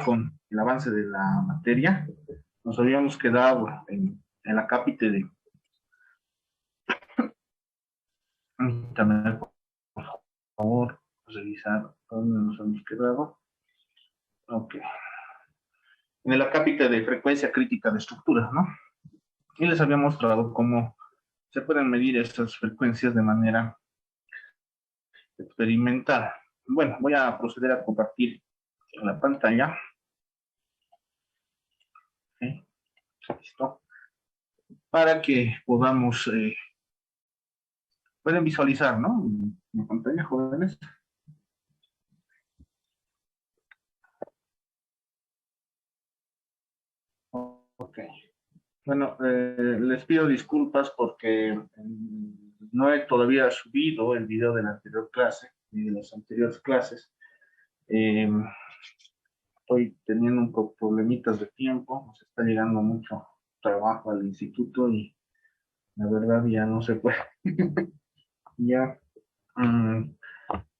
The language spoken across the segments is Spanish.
con el avance de la materia. Nos habíamos quedado en la cápita de... También, por favor, revisar dónde nos hemos quedado. Ok. En la cápita de frecuencia crítica de estructuras, ¿no? Y les había mostrado cómo se pueden medir estas frecuencias de manera experimental. Bueno, voy a proceder a compartir la pantalla. ¿Okay? Listo. Para que podamos, pueden visualizar, ¿no? En pantalla, jóvenes. Ok. Bueno, les pido disculpas porque no he todavía subido el video de la anterior clase, ni de las anteriores clases. Estoy teniendo un poco problemitas de tiempo, nos está llegando mucho trabajo al instituto y la verdad ya no se puede. Ya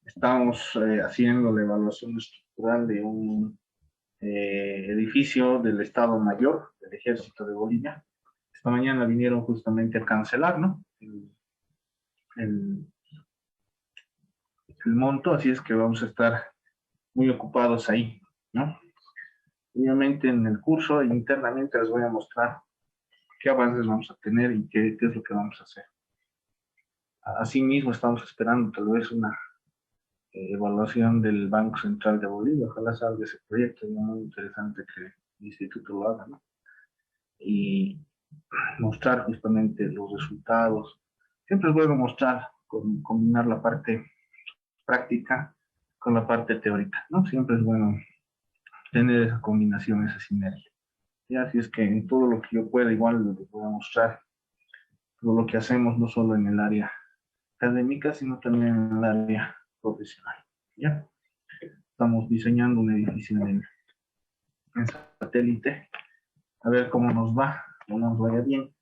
estamos haciendo la evaluación estructural de un edificio del Estado Mayor del Ejército de Bolivia. Esta mañana vinieron justamente a cancelar, ¿no? El, el monto, así es que vamos a estar muy ocupados ahí, ¿no? Obviamente en el curso internamente les voy a mostrar qué avances vamos a tener y qué es lo que vamos a hacer. Asimismo, estamos esperando tal vez una evaluación del Banco Central de Bolivia. Ojalá salga ese proyecto, es muy interesante que el instituto lo haga, ¿no? Y mostrar justamente los resultados. Siempre es bueno mostrar, combinar la parte práctica con la parte teórica, ¿no? Siempre es bueno tener esa combinación, esa sinergia. Y así es que en todo lo que yo pueda, igual les voy a mostrar todo lo que hacemos, no solo en el área académica, sino también en el área profesional. ¿Ya? Estamos diseñando un edificio en satélite, a ver cómo nos va, cómo nos vaya bien,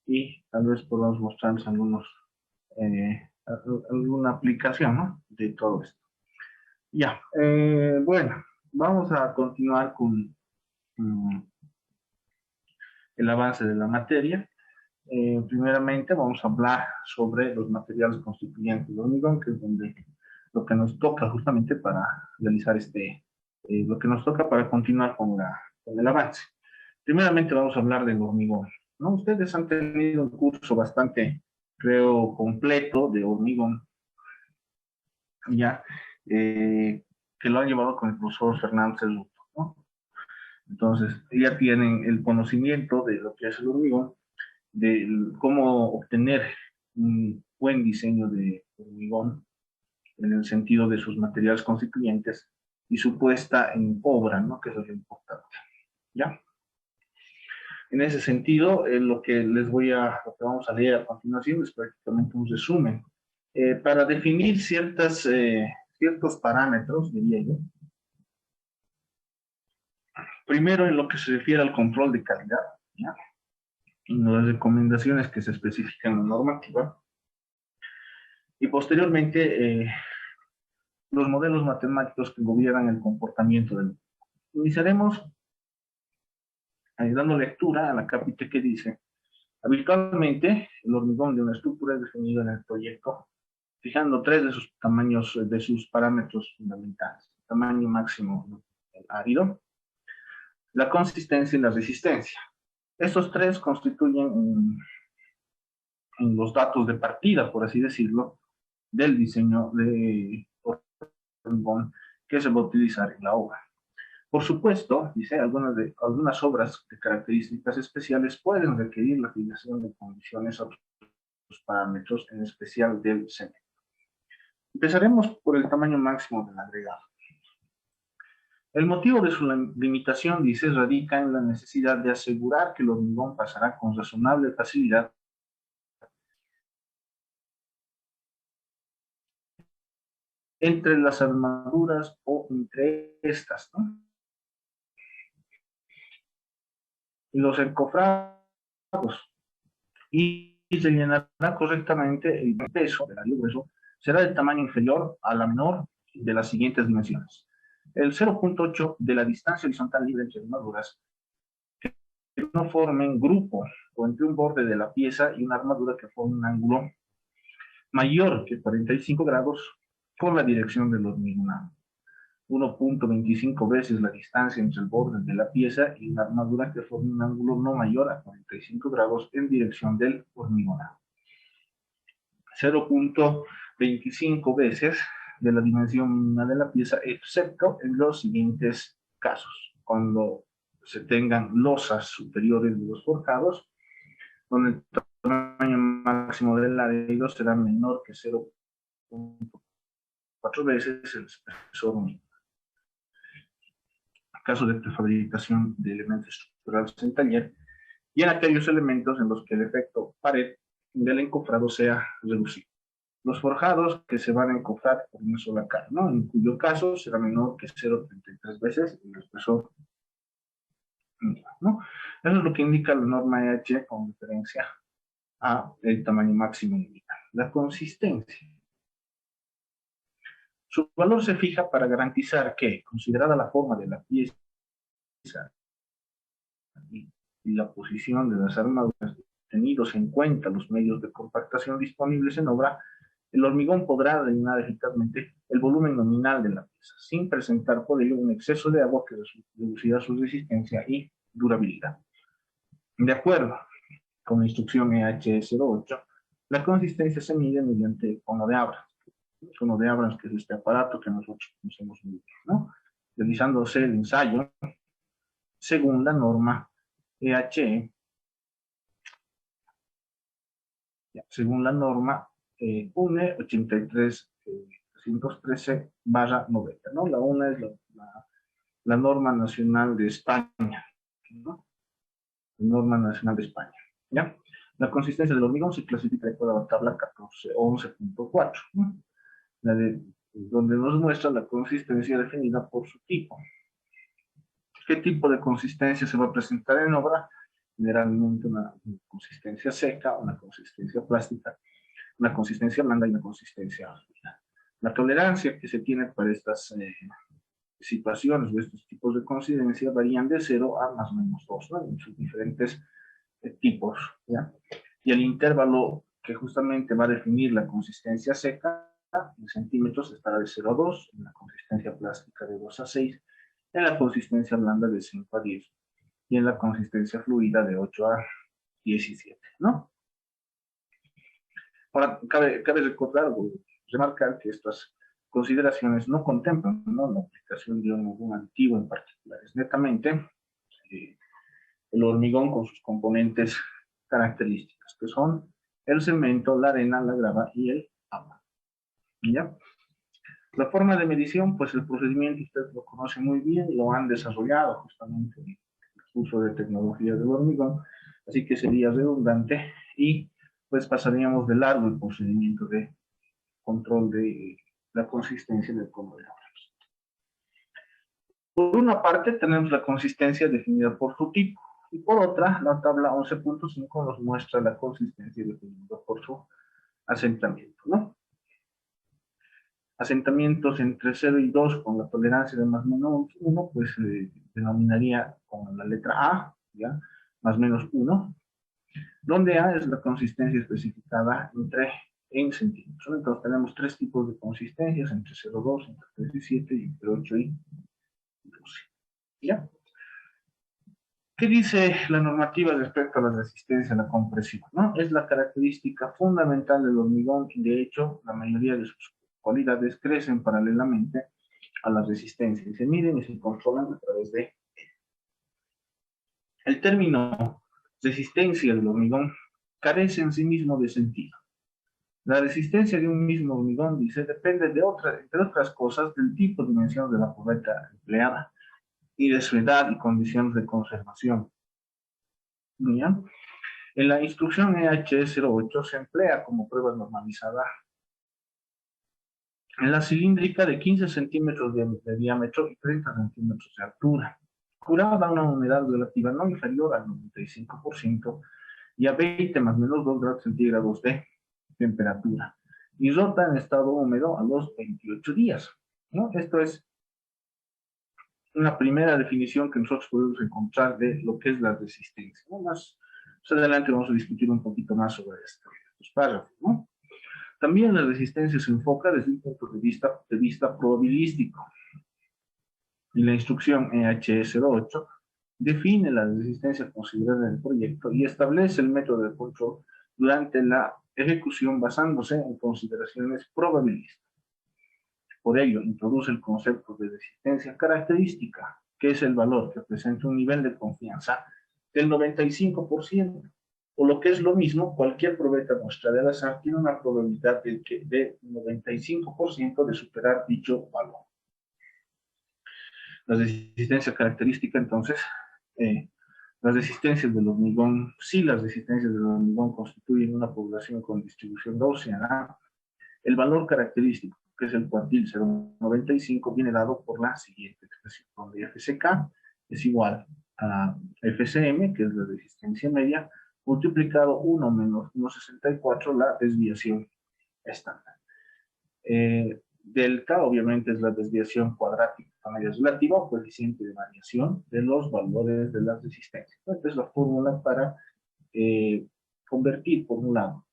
y tal vez podamos mostrarles alguna aplicación, ¿no? De todo esto. Ya, bueno, vamos a continuar con el avance de la materia. Primeramente vamos a hablar sobre los materiales constituyentes del hormigón, que es donde lo que nos toca justamente para realizar lo que nos toca para continuar con el avance. Primeramente vamos a hablar del hormigón, ¿no? Ustedes han tenido un curso bastante, creo, completo de hormigón, ya, que lo han llevado con el profesor Fernández Luto, ¿no? Entonces, ya tienen el conocimiento de lo que es el hormigón, de cómo obtener un buen diseño de hormigón en el sentido de sus materiales constituyentes y su puesta en obra, ¿no? Que eso es lo importante, ¿ya? En ese sentido, lo que vamos a leer a continuación es prácticamente un resumen. Para definir ciertos parámetros, diría yo. Primero, en lo que se refiere al control de calidad, ¿ya? En las recomendaciones que se especifican en la normativa. Y posteriormente, los modelos matemáticos que gobiernan el comportamiento del... Iniciaremos dando lectura a la cápita que dice: habitualmente, el hormigón de una estructura es definido en el proyecto fijando tres de sus tamaños, de sus parámetros fundamentales: el tamaño máximo, el árido, la consistencia y la resistencia. Estos tres constituyen en los datos de partida, por así decirlo, del diseño de hormigón que se va a utilizar en la obra. Por supuesto, dice, algunas obras de características especiales pueden requerir la fijación de condiciones a los parámetros, en especial del cemento. Empezaremos por el tamaño máximo del agregado. El motivo de su limitación, dice, radica en la necesidad de asegurar que el hormigón pasará con razonable facilidad entre las armaduras o entre estas, ¿no? Y los encofrados, y se llenará correctamente el peso del grueso será del tamaño inferior a la menor de las siguientes dimensiones: el 0.8 de la distancia horizontal libre entre armaduras que no formen grupo o entre un borde de la pieza y una armadura que forme un ángulo mayor que 45 grados con la dirección del hormigonado. 1.25 veces la distancia entre el borde de la pieza y una armadura que forme un ángulo no mayor a 45 grados en dirección del hormigonado. 0.25 veces de la dimensión mínima de la pieza, excepto en los siguientes casos: cuando se tengan losas superiores de los forjados, donde el tamaño máximo del ladrillo será menor que 0.4 veces el espesor mínimo. En caso de prefabricación de elementos estructurales en taller, y en aquellos elementos en los que el efecto pared del encofrado sea reducido. Los forjados que se van a encofrar por una sola cara, ¿no? En cuyo caso será menor que 0.33 veces el espesor, ¿no? Eso es lo que indica la norma EH con referencia a el tamaño máximo nominal. La consistencia. Su valor se fija para garantizar que, considerada la forma de la pieza y la posición de las armaduras, tenidos en cuenta los medios de compactación disponibles en obra, el hormigón podrá rellenar eficazmente el volumen nominal de la pieza, sin presentar por ello un exceso de agua que reducirá su resistencia y durabilidad. De acuerdo con la instrucción EH08, la consistencia se mide mediante el cono de Abrams. El cono de Abrams, que es este aparato que nosotros conocemos muy bien, ¿no? Realizándose el ensayo según la norma EHE, según la norma UNE 83.313/90, ¿no? La UNE es la norma nacional de España, ¿no? La norma nacional de España, ¿ya? La consistencia del hormigón se clasifica de acuerdo a la tabla 11.4, ¿no? Donde nos muestra la consistencia definida por su tipo. ¿Qué tipo de consistencia se va a presentar en obra? Generalmente una consistencia seca, una consistencia plástica, una consistencia blanda y una consistencia fluida. La tolerancia que se tiene para estas situaciones o estos tipos de consistencia varían de 0 a más o menos 2, ¿no? En sus diferentes tipos, ¿ya? Y el intervalo que justamente va a definir la consistencia seca en centímetros estará de 0 a 2, en la consistencia plástica de 2 a 6, en la consistencia blanda de 5 a 10 y en la consistencia fluida de 8 a 17, ¿no? Ahora, cabe recordar o remarcar que estas consideraciones no contemplan, ¿no?, la aplicación de algún aditivo en particular. Es netamente el hormigón con sus componentes características, que son el cemento, la arena, la grava y el agua. ¿Ya? La forma de medición, pues el procedimiento usted lo conoce muy bien, lo han desarrollado justamente en el uso de tecnología del hormigón, así que sería redundante y pues pasaríamos de largo el procedimiento de control de la consistencia del cono de Abrams. Por una parte tenemos la consistencia definida por su tipo y por otra la tabla 11.5 nos muestra la consistencia definida por su asentamiento, ¿no? Asentamientos entre 0 y 2 con la tolerancia de más o menos 1, pues se denominaría con la letra A, ¿ya? Más o menos 1, donde A es la consistencia especificada en centímetros. Entonces tenemos tres tipos de consistencias, entre 0,2, entre 3 y 7, y entre 8 y 12. ¿Ya? ¿Qué dice la normativa respecto a la resistencia a la compresión? ¿No? Es la característica fundamental del hormigón y de hecho la mayoría de sus cualidades crecen paralelamente a la resistencia y se miden y se controlan a través de el término resistencia del hormigón carece en sí mismo de sentido. La resistencia de un mismo hormigón, dice, depende de entre otras cosas del tipo de dimensión de la cubeta empleada y de su edad y condiciones de conservación. ¿Ya? En la instrucción EH08 se emplea como prueba normalizada en la cilíndrica de 15 centímetros de diámetro y 30 centímetros de altura, curada a una humedad relativa no inferior al 95% y a 20 más menos 2 grados centígrados de temperatura, y rota en estado húmedo a los 28 días, ¿no? Esto es una primera definición que nosotros podemos encontrar de lo que es la resistencia, ¿no? Más adelante vamos a discutir un poquito más sobre estos párrafos, ¿no? También la resistencia se enfoca desde un punto de vista probabilístico. Y la instrucción EHE08 define la resistencia considerada en el proyecto y establece el método de control durante la ejecución basándose en consideraciones probabilísticas. Por ello, introduce el concepto de resistencia característica, que es el valor que presenta un nivel de confianza del 95%, o lo que es lo mismo, cualquier probeta muestra del azar tiene una probabilidad de 95% de superar dicho valor. La resistencia característica, entonces, las resistencias del hormigón, si las resistencias del hormigón constituyen una población con distribución gaussiana, el valor característico, que es el cuantil 0,95, viene dado por la siguiente expresión, donde FCK es igual a FCM, que es la resistencia media, multiplicado 1 menos 1,64, la desviación estándar. Delta, obviamente, es la desviación cuadrática media relativa o coeficiente de variación de los valores de las resistencias. Esta es la fórmula para convertir, por un lado,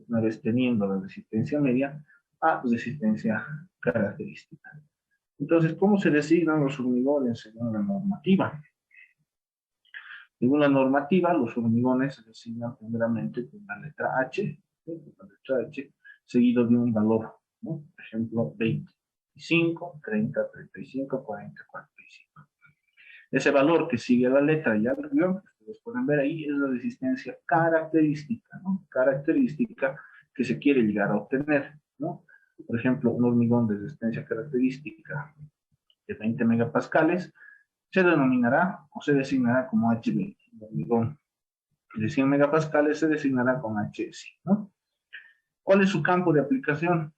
una vez teniendo la resistencia media, a resistencia característica. Entonces, ¿cómo se designan los hormigones según la normativa? Según la normativa, los hormigones se designan primeramente con la letra H, seguido de un valor, ¿no? Por ejemplo, 25, 30, 35, 40, 45. Ese valor que sigue a la letra y al guión, que ustedes pueden ver ahí, es la resistencia característica, ¿no? Característica que se quiere llegar a obtener, ¿no? Por ejemplo, un hormigón de resistencia característica de 20 megapascales se denominará o se designará como H20. Un hormigón de 100 megapascales se designará con HS, ¿no? ¿Cuál es su campo de aplicación?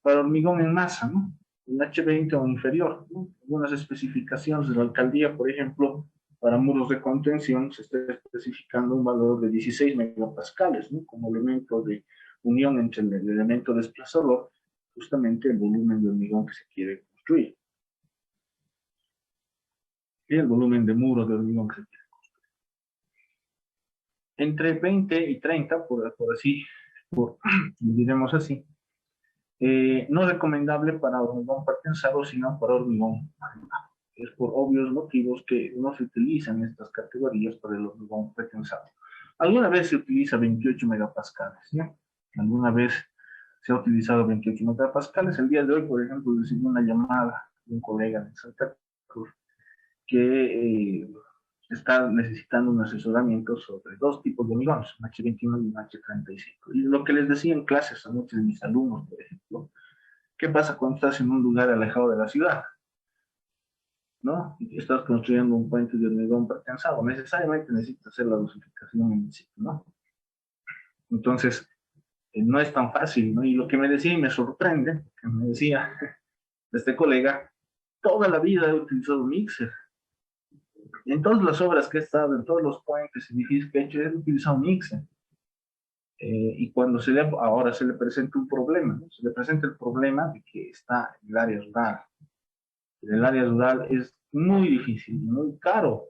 Para hormigón en masa, ¿no? Un H20 o inferior, ¿no? Algunas especificaciones de la alcaldía, por ejemplo, para muros de contención se está especificando un valor de 16 megapascales, ¿no? Como elemento de unión entre el elemento desplazador, justamente el volumen de hormigón que se quiere construir. Y el volumen de muro de hormigón que se quiere construir. Entre 20 y 30, diremos así, no recomendable para hormigón pretensado, sino para hormigón armado. Es por obvios motivos que no se utilizan estas categorías para el hormigón pretensado. Alguna vez se utiliza 28 megapascales, ¿no? Alguna vez se ha utilizado 28 megapascales. El día de hoy, por ejemplo, recibí una llamada de un colega de Santa Cruz que está necesitando un asesoramiento sobre dos tipos de hormigones, un H21 y un H35. Y lo que les decía en clases a muchos de mis alumnos, por ejemplo, ¿qué pasa cuando estás en un lugar alejado de la ciudad? ¿No? Y estás construyendo un puente de hormigón pretensado. Necesariamente necesitas hacer la dosificación en el sitio, ¿no? Entonces, no es tan fácil, ¿no? Y lo que me decía y me sorprende, que me decía este colega, toda la vida he utilizado mixer. En todas las obras que he estado, en todos los puentes, edificios que he hecho, he utilizado mixer. Y cuando ahora se le presenta un problema, ¿no? Se le presenta el problema de que está en el área rural. En el área rural es muy difícil, muy caro,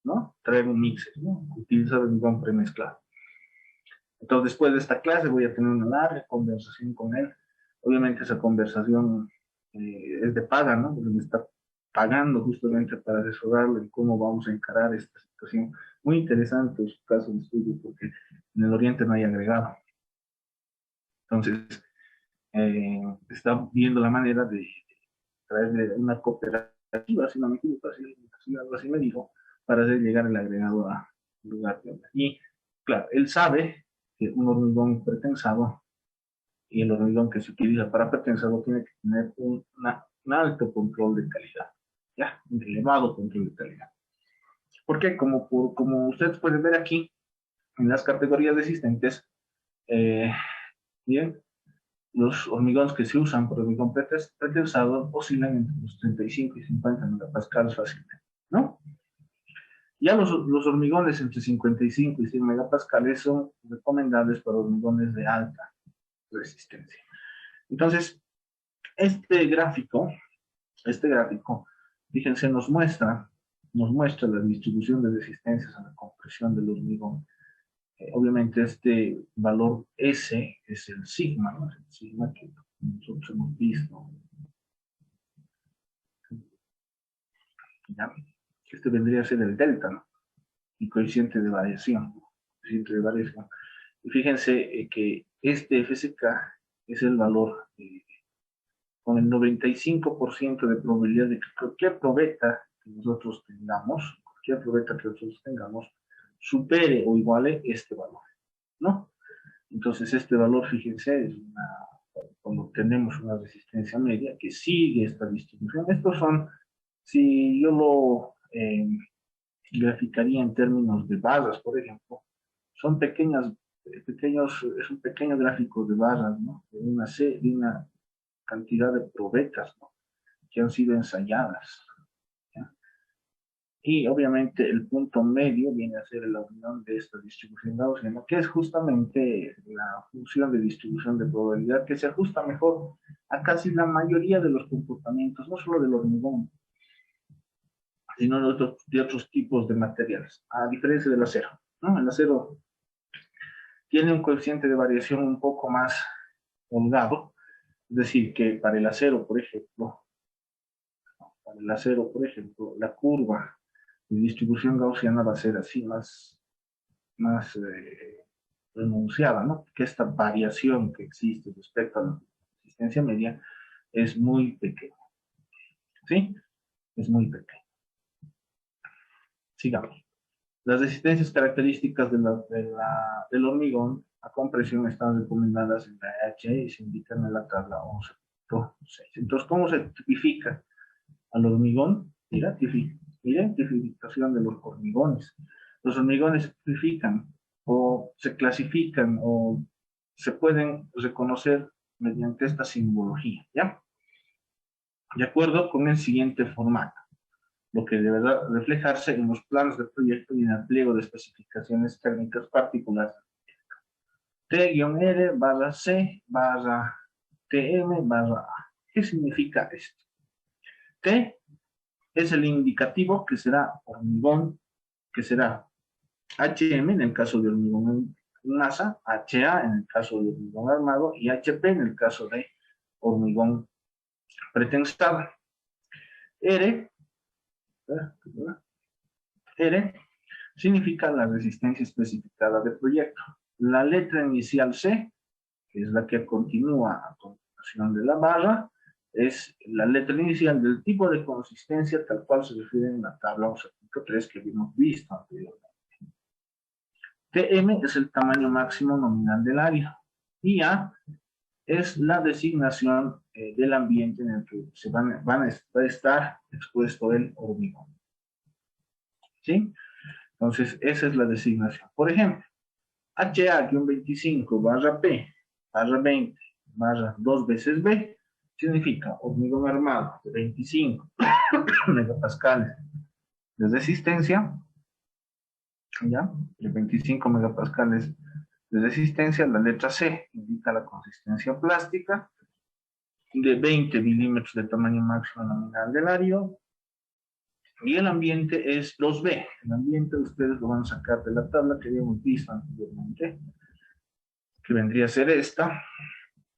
¿no? Traer un mixer, ¿no? Utilizar un hormigón premezclado. Entonces, después de esta clase voy a tener una larga conversación con él. Obviamente esa conversación es de paga, ¿no? Porque me está pagando justamente para asesorarlo en cómo vamos a encarar esta situación. Muy interesante su caso de estudio porque en el Oriente no hay agregado. Entonces, está viendo la manera de traerle una cooperativa, si no me equivoco, algo así me dijo, para hacer llegar el agregado a lugar de obra. Y claro, él sabe que un hormigón pretensado y el hormigón que se utiliza para pretensado tiene que tener un alto control de calidad, ya, un elevado control de calidad. Porque como ustedes pueden ver aquí, en las categorías existentes, bien, los hormigones que se usan por hormigón pretensado oscilan entre los 35 y 50 megapascales fácilmente, ¿no? Ya los hormigones entre 55 y 100 megapascales son recomendables para hormigones de alta resistencia. Entonces, este gráfico Fíjense, nos muestra la distribución de resistencias a la compresión del hormigón. Obviamente este valor S es el sigma, ¿no? El sigma que nosotros hemos visto. ¿Ya? Este vendría a ser el delta, ¿no? Y coeficiente de variación. Coeficiente de variación. Y fíjense que este FSK es el valor con el 95% de probabilidad de que cualquier probeta que nosotros tengamos, supere o iguale este valor, ¿no? Entonces este valor, fíjense, es cuando tenemos una resistencia media que sigue esta distribución. Estos son, si yo lo graficaría en términos de barras, por ejemplo, son es un pequeño gráfico de barras, ¿no? De una cantidad de probetas, ¿no? Que han sido ensayadas. ¿Ya? Y obviamente el punto medio viene a ser la unión de esta distribución gaussiana, que es justamente la función de distribución de probabilidad que se ajusta mejor a casi la mayoría de los comportamientos, no solo del hormigón, sino de otros tipos de materiales, a diferencia del acero, ¿no? El acero tiene un coeficiente de variación un poco más holgado, es decir, que para el acero, por ejemplo, la curva de distribución gaussiana va a ser así más renunciada, ¿no? Que esta variación que existe respecto a la resistencia media es muy pequeña, ¿sí? Es muy pequeña. Sigamos. Las resistencias características del hormigón a compresión están recomendadas en la EH y se indican en la tabla 11.6. Entonces, ¿cómo se tipifica al hormigón? Identificación de los hormigones. Los hormigones se tipifican o se clasifican o se pueden reconocer mediante esta simbología, ¿ya? De acuerdo con el siguiente formato, lo que deberá reflejarse en los planos de proyecto y en el pliego de especificaciones técnicas particulares. T-R barra C barra TM barra A. ¿Qué significa esto? T es el indicativo que será hormigón, que será HM en el caso de hormigón en masa, HA en el caso de hormigón armado y HP en el caso de hormigón pretensado. R significa la resistencia especificada del proyecto. La letra inicial C, que es la que continúa a continuación de la barra, es la letra inicial del tipo de consistencia tal cual se refiere en la tabla 11.3 que habíamos visto anteriormente. TM es el tamaño máximo nominal del área y A es la designación del ambiente en el que va a estar expuesto el hormigón. ¿Sí? Entonces, esa es la designación. Por ejemplo, HA-25 barra P barra 20 barra 2 veces B significa hormigón armado de 25 megapascales de resistencia, ¿ya? De 25 megapascales de resistencia. La letra C indica la consistencia plástica de 20 milímetros de tamaño máximo nominal del área. Y el ambiente es 2B. El ambiente ustedes lo van a sacar de la tabla que habíamos visto anteriormente, que vendría a ser esta.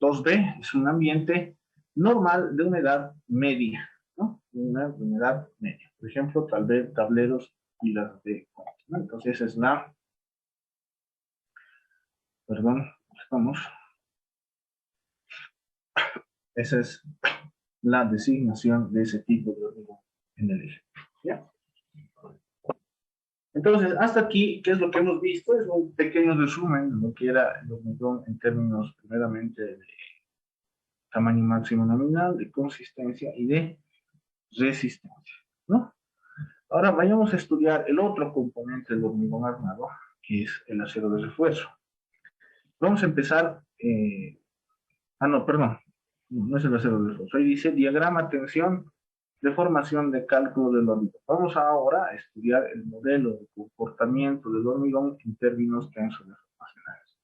2B es un ambiente normal de humedad media, ¿no? Una humedad media. Por ejemplo, tal vez tableros y las de... ¿no? Entonces esa es la... Perdón, estamos... Esa es la designación de ese tipo de hormigón en el eje. ¿Ya? Entonces, hasta aquí, ¿qué es lo que hemos visto? Es un pequeño resumen de lo que era el hormigón en términos, primeramente, de tamaño máximo nominal, de consistencia y de resistencia, ¿no? Ahora vayamos a estudiar el otro componente del hormigón armado, que es el acero de refuerzo. Vamos a empezar, no, perdón, no es el acero de refuerzo, ahí dice diagrama, tensión, deformación de cálculo del hormigón. Vamos ahora a estudiar el modelo de comportamiento del hormigón en términos tensos deformacionales.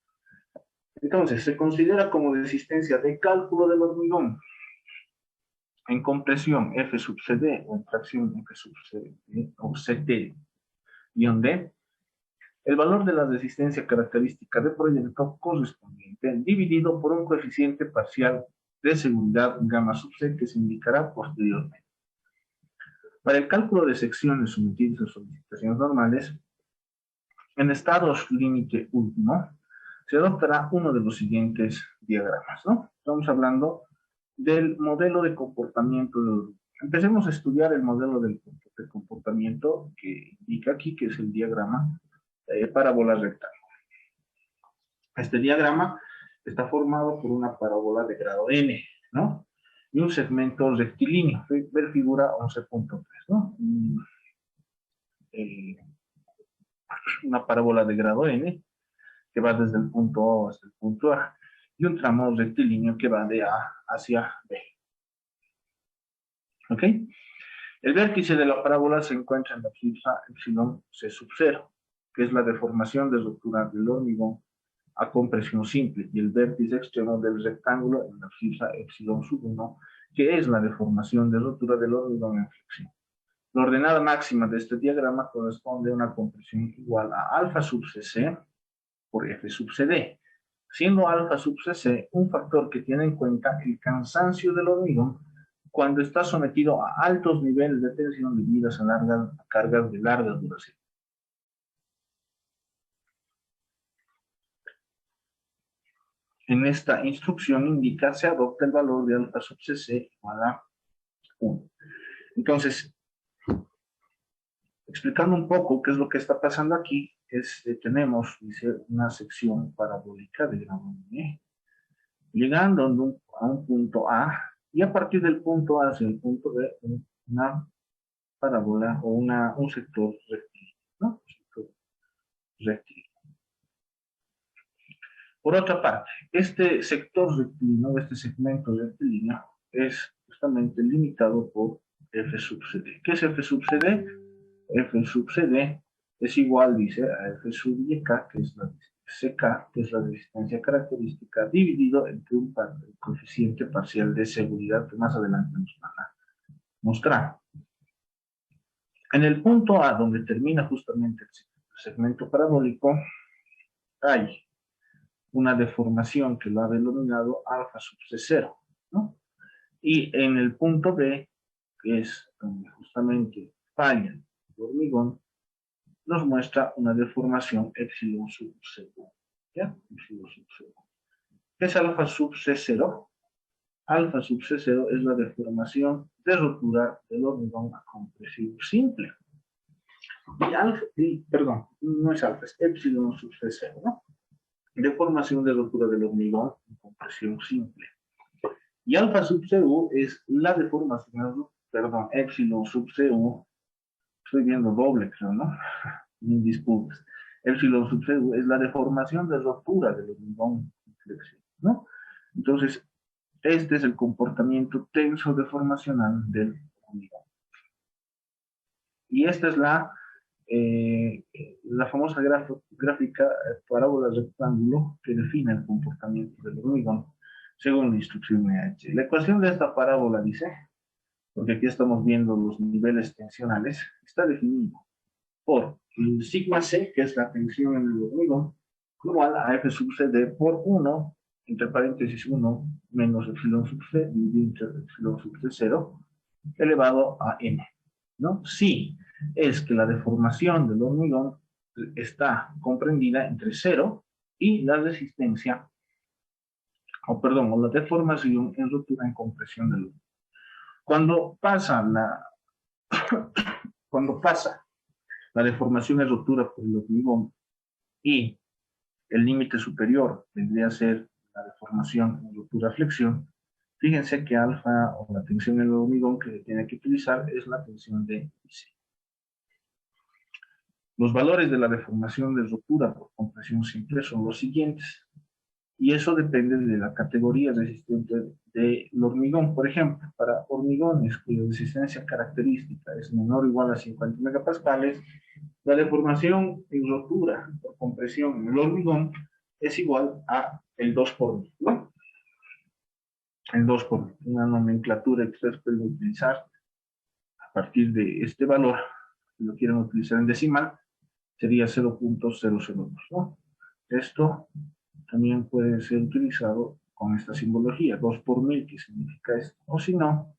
Entonces, se considera como resistencia de cálculo del hormigón En compresión F sub CD o en tracción F sub CD o CT guión D, el valor de la resistencia característica de proyecto correspondiente dividido por un coeficiente parcial de seguridad gamma sub C que se indicará posteriormente. Para el cálculo de secciones sometidas a solicitaciones normales, en estados límite último, se adoptará uno de los siguientes diagramas, ¿no? Estamos hablando del modelo de comportamiento. Empecemos a estudiar el modelo de comportamiento que indica aquí, que es el diagrama parábola rectangular. Este diagrama está formado por una parábola de grado n, ¿no? Y un segmento rectilíneo, ver figura 11.3, ¿no? Una parábola de grado n que va desde el punto O hasta el punto A, y un tramo rectilíneo que va de A hacia B. ¿Ok? El vértice de la parábola se encuentra en la abscisa epsilon C sub 0, que es la deformación de ruptura del hormigón a compresión simple, y el vértice extremo del rectángulo en la abscisa epsilon sub 1, que es la deformación de ruptura del hormigón en flexión. La ordenada máxima de este diagrama corresponde a una compresión igual a alfa sub cc por F sub CD, siendo alfa sub cc un factor que tiene en cuenta el cansancio del hormigón cuando está sometido a altos niveles de tensión debidas a cargas de larga duración. En esta instrucción indica se adopta el valor de alfa sub cc igual a 1. Entonces, explicando un poco qué es lo que está pasando aquí, tenemos una sección parabólica de grado M, llegando a un punto A, y a partir del punto A hacia el punto B, una parábola o un sector rectilíneo, ¿no? Un sector rectilíneo. Por otra parte, este sector rectilíneo, este segmento rectilíneo, es justamente limitado por F sub CD. ¿Qué es F sub CD? F sub CD es igual, dice, a F sub YK, que es la CK, que es la resistencia característica, dividido entre un coeficiente parcial de seguridad que más adelante nos van a mostrar. En el punto A, donde termina justamente el segmento parabólico, hay una deformación que lo ha denominado alfa sub C0, ¿no? Y en el punto B, que es donde justamente falla el hormigón, nos muestra una deformación epsilon sub C1, ¿ya? Epsilon sub C1. ¿Qué es alfa sub C0? Alfa sub C0 es la deformación de rotura del hormigón a compresión simple. Perdón, no es alfa, es epsilon sub C0, ¿no? Deformación de rotura del hormigón en compresión simple. Y alfa sub CU es la deformación, perdón, epsilon sub CU, estoy viendo doble, creo, ¿no? Mis disculpas. Epsilon sub CU es la deformación de rotura del hormigón en flexión, ¿no? Entonces, este es el comportamiento tenso deformacional del hormigón. Y esta es la famosa gráfica parábola rectángulo que define el comportamiento del hormigón según la instrucción EH. La ecuación de esta parábola dice, porque aquí estamos viendo los niveles tensionales, está definido por el sigma C, que es la tensión en el hormigón, igual a F sub CD por 1, entre paréntesis 1, menos epsilon sub C, dividido entre epsilon sub C 0, elevado a N, ¿no? Sí, es que la deformación del hormigón está comprendida entre 0 y la resistencia, o la deformación en ruptura en compresión del hormigón. Cuando pasa la deformación en ruptura por el hormigón y el límite superior vendría a ser la deformación en ruptura flexión, fíjense que alfa o la tensión en el hormigón que tiene que utilizar es la tensión de IC. Los valores de la deformación de ruptura por compresión simple son los siguientes, y eso depende de la categoría resistente del hormigón. Por ejemplo, para hormigones cuya resistencia característica es menor o igual a 50 megapascales, la deformación en rotura por compresión en el hormigón es igual a el 2 por 10, ¿no? el 2 por una nomenclatura que ustedes pueden utilizar a partir de este valor, si lo quieren utilizar en decimal, sería 0.002, ¿no? Esto también puede ser utilizado con esta simbología, 2 por 1000, que significa esto, o si no,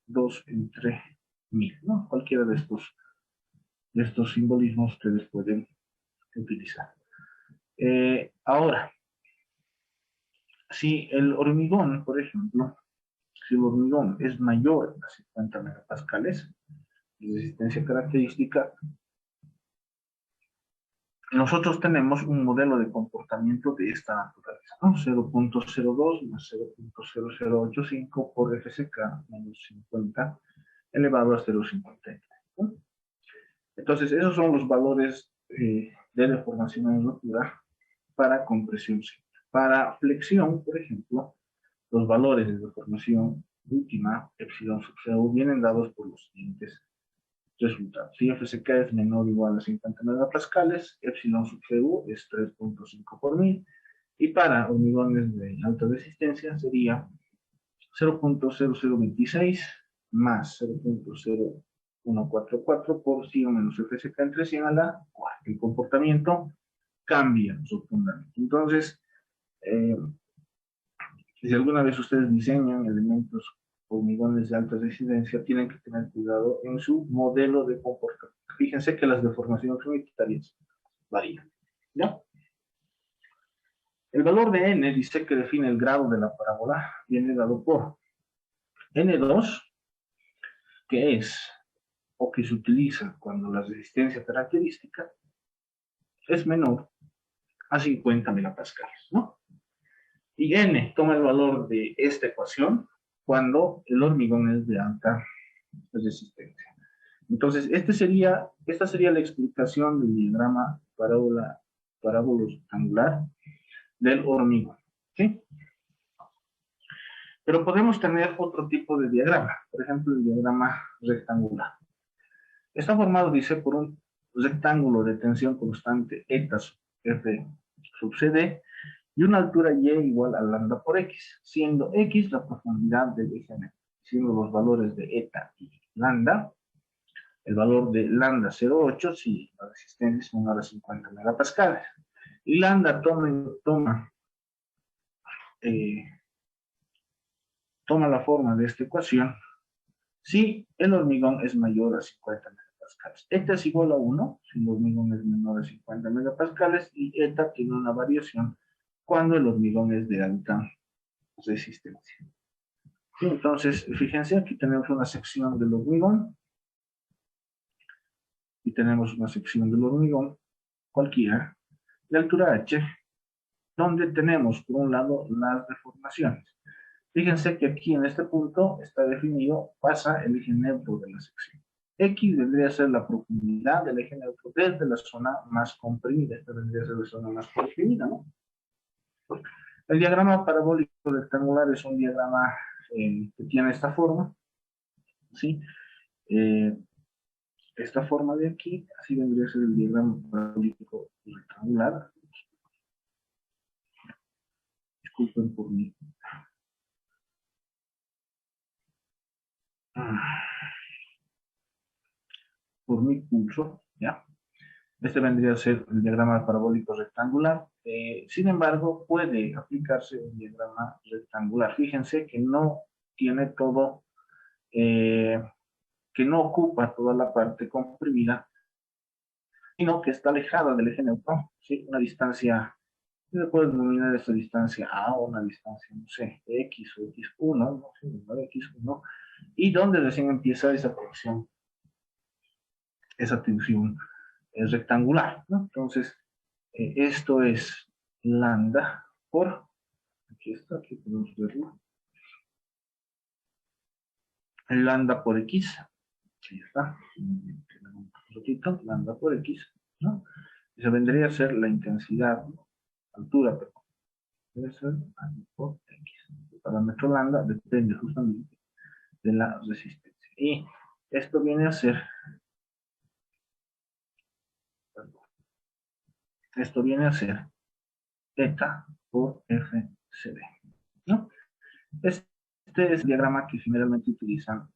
2 entre 1000, ¿no? Cualquiera de estos simbolismos ustedes pueden utilizar. Ahora, si el hormigón, por ejemplo, si el hormigón es mayor a 50 megapascales de resistencia característica, nosotros tenemos un modelo de comportamiento de esta naturaleza, ¿no? 0.02 más 0.0085 por FSK menos 50 elevado a 0.50. ¿No? Entonces, esos son los valores de deformación en rotura para compresión simple. Para flexión, por ejemplo, los valores de deformación última, epsilon sub CU, vienen dados por los siguientes resultados. Si FSK es menor o igual a 50 megapascales, epsilon sub CU es 3.5 por 1000, y para hormigones de alta resistencia sería 0.0026 más 0.0144 por 100 menos FSK entre 100 a la 4. El comportamiento cambia rotundamente. Entonces, si alguna vez ustedes diseñan elementos hormigones de alta resistencia, tienen que tener cuidado en su modelo de comportamiento. Fíjense que las deformaciones unitarias varían, ¿ya? El valor de n dice que define el grado de la parábola, viene dado por n2, que es, o que se utiliza cuando la resistencia característica es menor a 50 megapascales, ¿no? Y n toma el valor de esta ecuación cuando el hormigón es de alta resistencia. Entonces, esta sería la explicación del diagrama parábola rectangular del hormigón, ¿sí? Pero podemos tener otro tipo de diagrama, por ejemplo, el diagrama rectangular. Está formado, dice, por un rectángulo de tensión constante eta F sub CD y una altura y igual a lambda por x, siendo x la profundidad del eje M, siendo los valores de eta y lambda, el valor de lambda 0.8 si la resistencia es menor a 50 megapascales. Y lambda toma la forma de esta ecuación si el hormigón es mayor a 50 megapascales. Eta es igual a 1 si el hormigón es menor a 50 megapascales, y eta tiene una variación cuando el hormigón es de alta resistencia. Sí, entonces, fíjense, aquí tenemos una sección del hormigón y tenemos una sección del hormigón cualquiera de altura h, donde tenemos por un lado las deformaciones. Fíjense que aquí en este punto está definido, pasa el eje neutro de la sección. X vendría a ser la profundidad del eje neutro desde la zona más comprimida. Esta vendría a ser la zona más comprimida, ¿no? El diagrama parabólico rectangular es un diagrama que tiene esta forma, ¿sí? Esta forma de aquí, así vendría a ser el diagrama parabólico rectangular. Disculpen por mi pulso, ¿ya? Este vendría a ser el diagrama parabólico rectangular. Sin embargo, puede aplicarse un diagrama rectangular. Fíjense que no tiene todo, que no ocupa toda la parte comprimida, sino que está alejada del eje neutro, ¿sí? Una distancia, se puede denominar esta distancia A o una distancia, no sé, X o X1, no sé, X1, y donde recién empieza esa tensión es rectangular, ¿no? Entonces, esto es lambda por, aquí está, aquí podemos verlo, lambda por x, ahí está, un poquito, lambda por x, ¿no? Eso vendría a ser la intensidad, ¿no? Altura, pero debe ser lambda por x. El parámetro lambda depende justamente de la resistencia. Y esto viene a ser, esto viene a ser eta por FCD, ¿no? Este es el diagrama que generalmente utilizan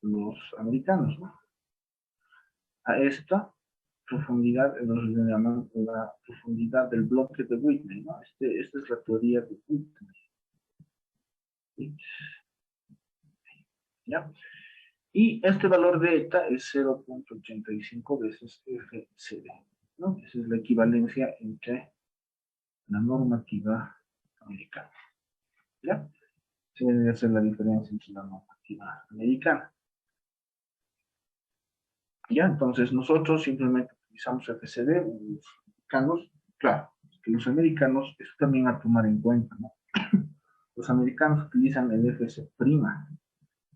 los americanos, ¿no? A esta profundidad, nos llaman la profundidad del bloque de Whitney, ¿no? Esta es la teoría de Whitney. ¿Ya? Y este valor de eta es 0.85 veces FCD, ¿no? Esa es la equivalencia entre la normativa americana, ¿ya? Se debe hacer la diferencia entre la normativa americana. ¿Ya? Entonces nosotros simplemente utilizamos FCD, los americanos, claro, que los americanos, eso también a tomar en cuenta, ¿no? Los americanos utilizan el FC',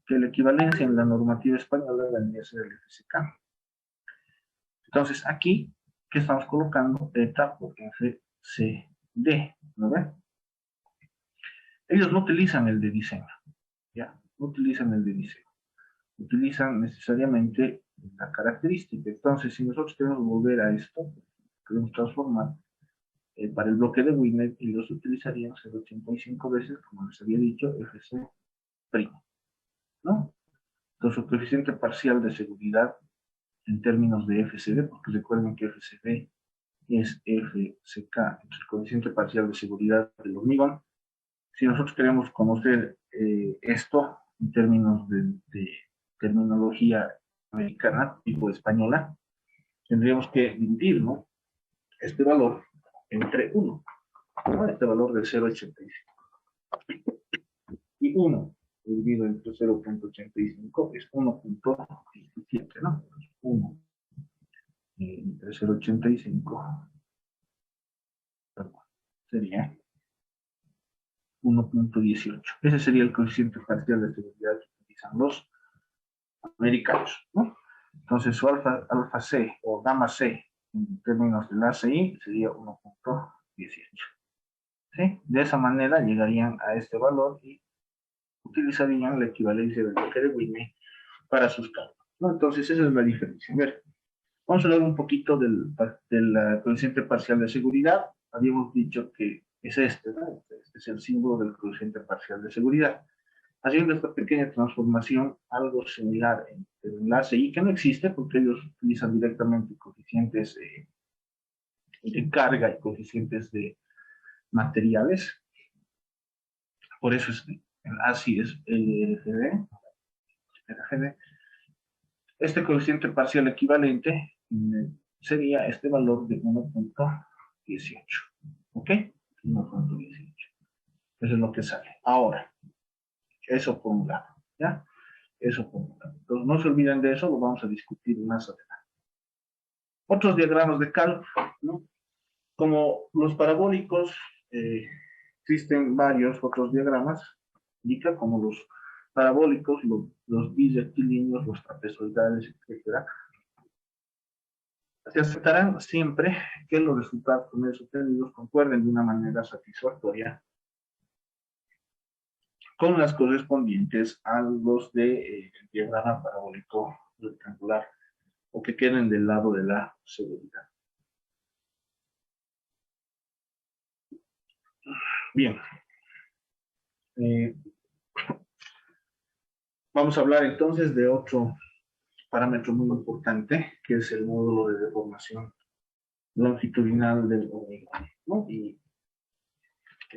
que la equivalencia en la normativa española vendría a ser el FCK. Entonces aquí, ¿qué estamos colocando? Eta por FCD, ¿no ven? Ellos no utilizan el de diseño, ¿ya? No utilizan el de diseño. Utilizan necesariamente la característica. Entonces, si nosotros queremos volver a esto, queremos transformar para el bloque de Whitney, ellos utilizarían 0.85 veces, como les había dicho, FC', ¿no? Entonces, su coeficiente parcial de seguridad en términos de FCD, porque recuerden que FCD es FCK, el coeficiente parcial de seguridad del hormigón. Si nosotros queremos conocer esto en términos de terminología americana, tipo española, tendríamos que dividir, ¿no? Este valor entre 1, ¿no? Este valor de 0.85. Y 1 dividido entre 0.85 es 1.17, ¿no? 1 entre 0.85 sería 1.18. Ese sería el coeficiente parcial de seguridad que utilizan los americanos, ¿no? Entonces su alfa C o gamma C en términos del ACI sería 1.18. ¿Sí? De esa manera llegarían a este valor y utilizarían la equivalencia del bloque de Whitney para sus cálculos, ¿no? Entonces esa es la diferencia. A ver, vamos a hablar un poquito del coeficiente parcial de seguridad. Habíamos dicho que es este, ¿no? Este es el símbolo del coeficiente parcial de seguridad. Haciendo esta pequeña transformación, algo similar en el enlace y que no existe porque ellos utilizan directamente coeficientes de carga y coeficientes de materiales. Por eso es el ASI es LRGD. Este coeficiente parcial equivalente sería este valor de 1.18. ¿Ok? 1.18. Eso es lo que sale. Ahora, eso por un lado. ¿Ya? Eso por un lado. Entonces, no se olviden de eso, lo vamos a discutir más adelante. Otros diagramas de cálculo, ¿no? Como los parabólicos, existen varios otros diagramas, indica como los parabólicos, los bisectilíneos, los trapezoidales, etc. Se aceptarán siempre que los resultados con ellos obtenidos concuerden de una manera satisfactoria con las correspondientes a los del diagrama parabólico rectangular o que queden del lado de la seguridad. Bien. Vamos a hablar entonces de otro parámetro muy importante, que es el módulo de deformación longitudinal del hormigón, ¿no? Y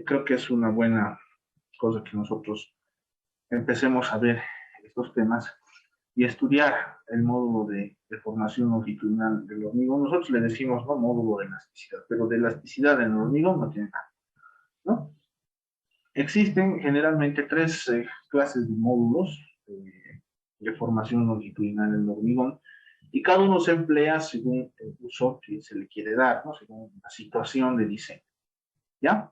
creo que es una buena cosa que nosotros empecemos a ver estos temas y estudiar el módulo de deformación longitudinal del hormigón. Nosotros le decimos, no, módulo de elasticidad, pero de elasticidad en el hormigón no tiene nada, ¿no? Existen generalmente tres clases de módulos de formación longitudinal en el hormigón y cada uno se emplea según el uso que se le quiere dar, ¿no? Según la situación de diseño. ¿Ya?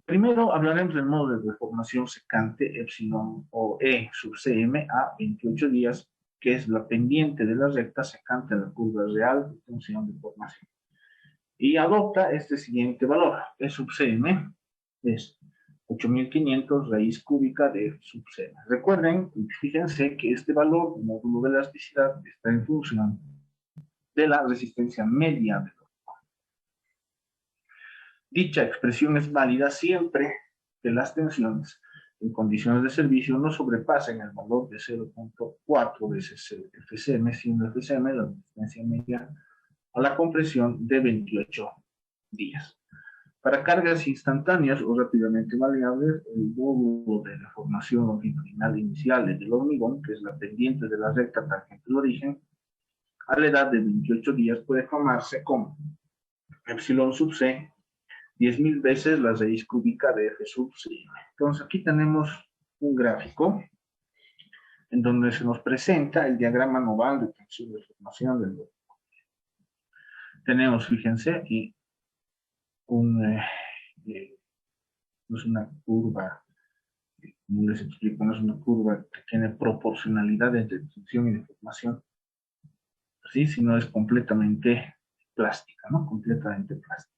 Primero hablaremos del módulo de deformación secante epsilon o E sub cm a 28 días, que es la pendiente de la recta secante a la curva real de tensión de formación. Y adopta este siguiente valor. E sub cm es 8500 raíz cúbica de F sub cm. Recuerden, fíjense que este valor, el módulo de elasticidad, está en función de la resistencia media del hormigón. Dicha expresión es válida siempre que las tensiones en condiciones de servicio no sobrepasen el valor de 0.4 veces el FCM, siendo FCM la resistencia media a la compresión de 28 días. Para cargas instantáneas o rápidamente maleables, el módulo de deformación longitudinal inicial del hormigón, que es la pendiente de la recta tangente de origen, a la edad de 28 días puede formarse como epsilon sub c 10.000 veces la raíz cúbica de f sub c. Entonces aquí tenemos un gráfico en donde se nos presenta el diagrama nodal de tensión de formación del hormigón. Tenemos, fíjense, aquí no es una curva, como les explico, no es una curva que tiene proporcionalidad entre tensión y deformación, ¿sí? Sino es completamente plástica, ¿no? Completamente plástica.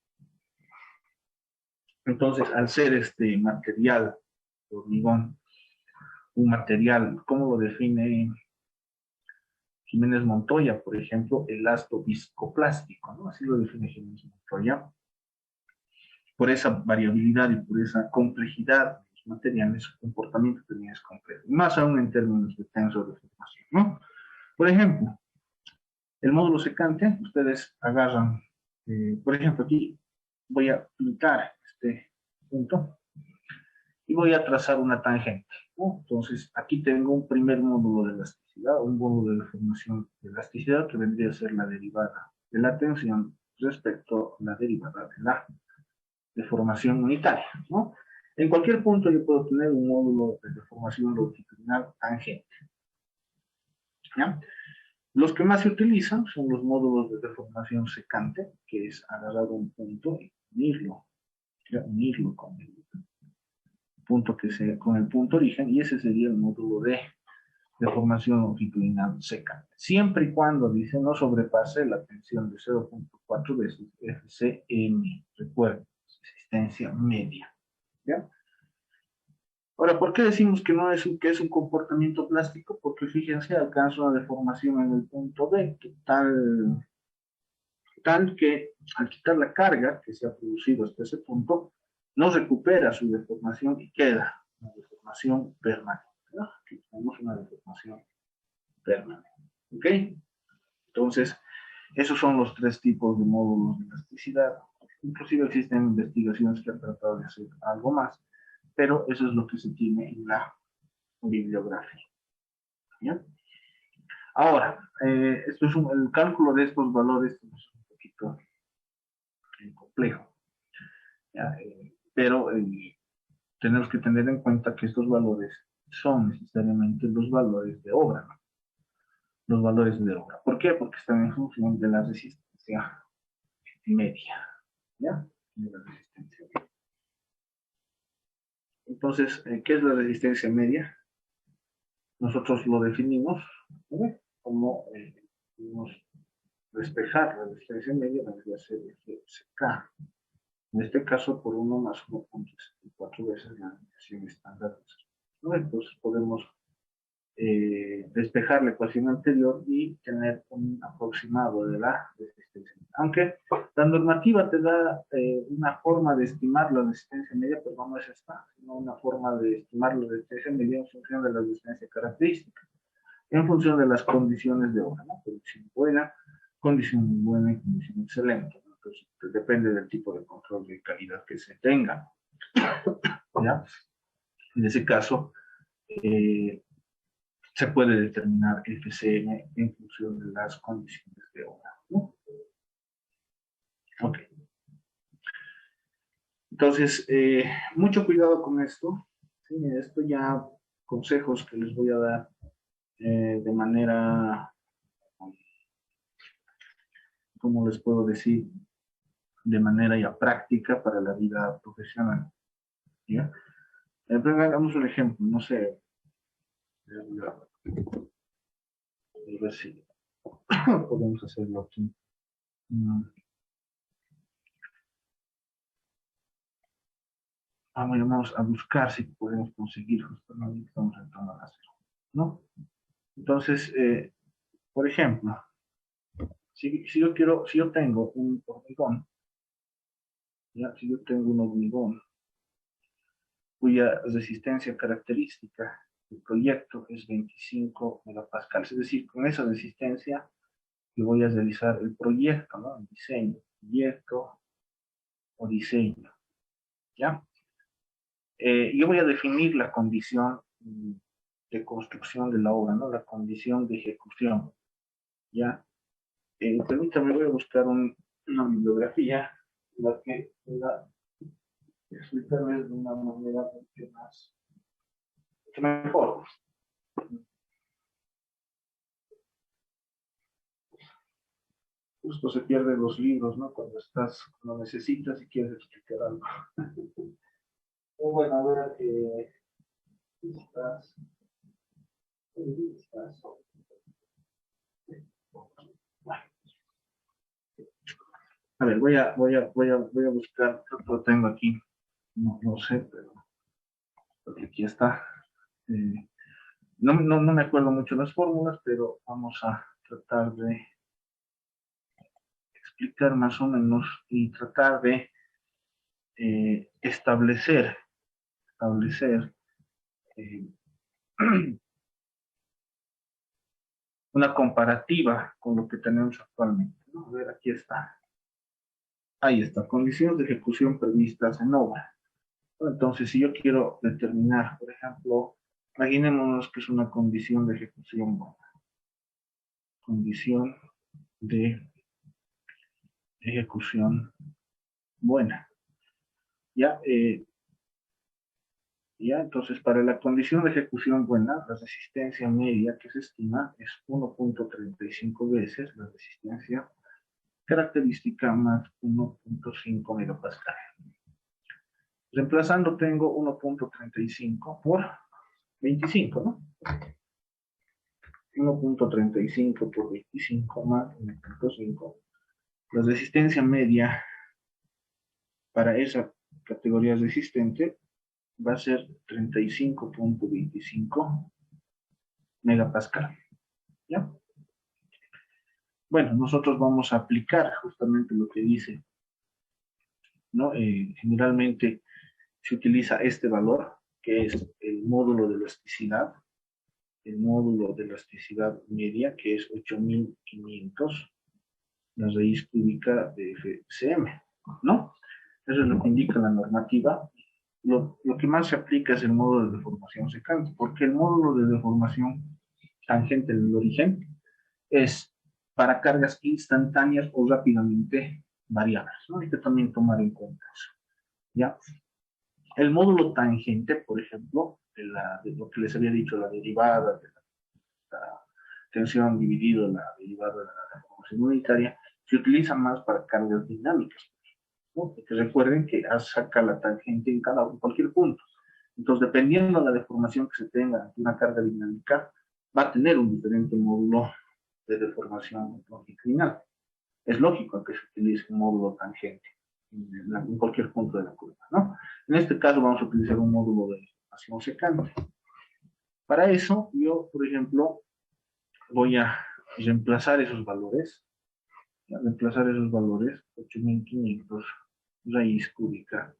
Entonces, al ser este material, hormigón, un material, ¿cómo lo define Jiménez Montoya, por ejemplo? Elasto viscoplástico, ¿no? Así lo define Jiménez Montoya. Por esa variabilidad y por esa complejidad de los materiales, su comportamiento también es complejo. Más aún en términos de tensor de formación, ¿no? Por ejemplo, el módulo secante, ustedes agarran, por ejemplo, aquí voy a pintar este punto y voy a trazar una tangente, ¿no? Entonces, aquí tengo un primer módulo de elasticidad, un módulo de deformación de elasticidad que vendría a ser la derivada de la tensión respecto a la derivada de la deformación unitaria, ¿no? En cualquier punto yo puedo tener un módulo de deformación longitudinal tangente, ¿ya? Los que más se utilizan son los módulos de deformación secante, que es agarrar un punto y unirlo, ¿ya? Unirlo con el punto con el punto origen, y ese sería el módulo de deformación longitudinal secante. Siempre y cuando, dice, no sobrepase la tensión de 0.4 veces FCM, recuerden, resistencia media, ¿ya? Ahora, ¿por qué decimos que no es que es un comportamiento plástico? Porque fíjense, alcanza una deformación en el punto D, tal que al quitar la carga que se ha producido hasta ese punto, no recupera su deformación y queda una deformación permanente, ¿no? Aquí tenemos una deformación permanente, ¿ok? Entonces, esos son los tres tipos de módulos de elasticidad. Inclusive existen investigaciones que han tratado de hacer algo más, pero eso es lo que se tiene en la bibliografía, ¿ya? Ahora, esto es el cálculo de estos valores es un poquito complejo, ¿ya? Pero tenemos que tener en cuenta que estos valores son necesariamente los valores de obra, ¿no? Los valores de obra. ¿Por qué? Porque están en función de la resistencia media, ¿ya? De la resistencia media. Entonces, ¿qué es la resistencia media? Nosotros lo definimos, ¿no? Como despejar la resistencia media debería ser FSK. En este caso, por 1 más 1.74 veces la limitación estándar, ¿no? Entonces podemos despejar la ecuación anterior y tener un aproximado de la resistencia media. Aunque la normativa te da una forma de estimar la resistencia media, pero no es esta, sino una forma de estimar la resistencia media en función de la resistencia característica, en función de las condiciones de obra, ¿no? Condición buena, condición muy buena y condición excelente. Entonces, depende del tipo de control de calidad que se tenga, ¿ya? En ese caso, se puede determinar el FCM en función de las condiciones de obra, ¿no? Ok. Entonces, mucho cuidado con esto. ¿Sí? Esto ya, consejos que les voy a dar de manera, ¿cómo les puedo decir? De manera ya práctica para la vida profesional, ¿ya? Hagamos un ejemplo, no sé, a ver si podemos hacerlo aquí. Vamos a buscar si podemos conseguir justamente, estamos entrando a hacer, ¿no? Entonces, por ejemplo, si yo tengo un hormigón, ¿ya? Si yo tengo un hormigón, cuya resistencia característica del proyecto es 25 megapascales. Es decir, con esa resistencia yo voy a realizar el proyecto, ¿no? El diseño, proyecto o diseño, ¿ya? Yo voy a definir la condición de construcción de la obra, ¿no? La condición de ejecución, ¿ya? Permítame, voy a buscar una bibliografía la que pueda explicarles de una manera mucho más, mucho mejor. Justo se pierden los libros, ¿no? Cuando necesitas y quieres explicar algo. Bueno, a ver, estás. Bueno, a ver, voy a buscar, lo tengo aquí, no sé, pero aquí está. Eh, no me acuerdo mucho las fórmulas, pero vamos a tratar de explicar más o menos y tratar de establecer eh, una comparativa con lo que tenemos actualmente, ¿no? A ver, aquí está. Ahí está, condiciones de ejecución previstas en obra. Entonces, si yo quiero determinar, por ejemplo, imaginémonos que es una condición de ejecución buena. Condición de ejecución buena. ¿Ya? ¿Ya? Entonces, para la condición de ejecución buena, la resistencia media que se estima es 1.35 veces la resistencia característica más 1.5 megapascal. Reemplazando tengo 1.35 por 25, ¿no? 1.35 por 25 más 1.5. La resistencia media para esa categoría resistente va a ser 35.25 megapascal. ¿Ya? Bueno, nosotros vamos a aplicar justamente lo que dice, ¿no? Generalmente se utiliza este valor, que es el módulo de elasticidad, media, que es 8500, la raíz cúbica de FCM, ¿no? Eso es lo que indica la normativa. Lo que más se aplica es el módulo de deformación secante, porque el módulo de deformación tangente del origen es para cargas instantáneas o rápidamente variables, ¿no? Hay que también tomar en cuenta eso, ¿ya? El módulo tangente, por ejemplo, de lo que les había dicho, la derivada de la tensión dividido la derivada de la deformación unitaria, se utiliza más para cargas dinámicas, ¿no? Porque recuerden que saca la tangente en cualquier punto. Entonces, dependiendo de la deformación que se tenga ante una carga dinámica, va a tener un diferente módulo de deformación longitudinal. Es lógico que se utilice un módulo tangente en cualquier punto de la curva, ¿no? En este caso vamos a utilizar un módulo de deformación secante. Para eso, yo, por ejemplo, voy a reemplazar esos valores, 8500 raíz cúbica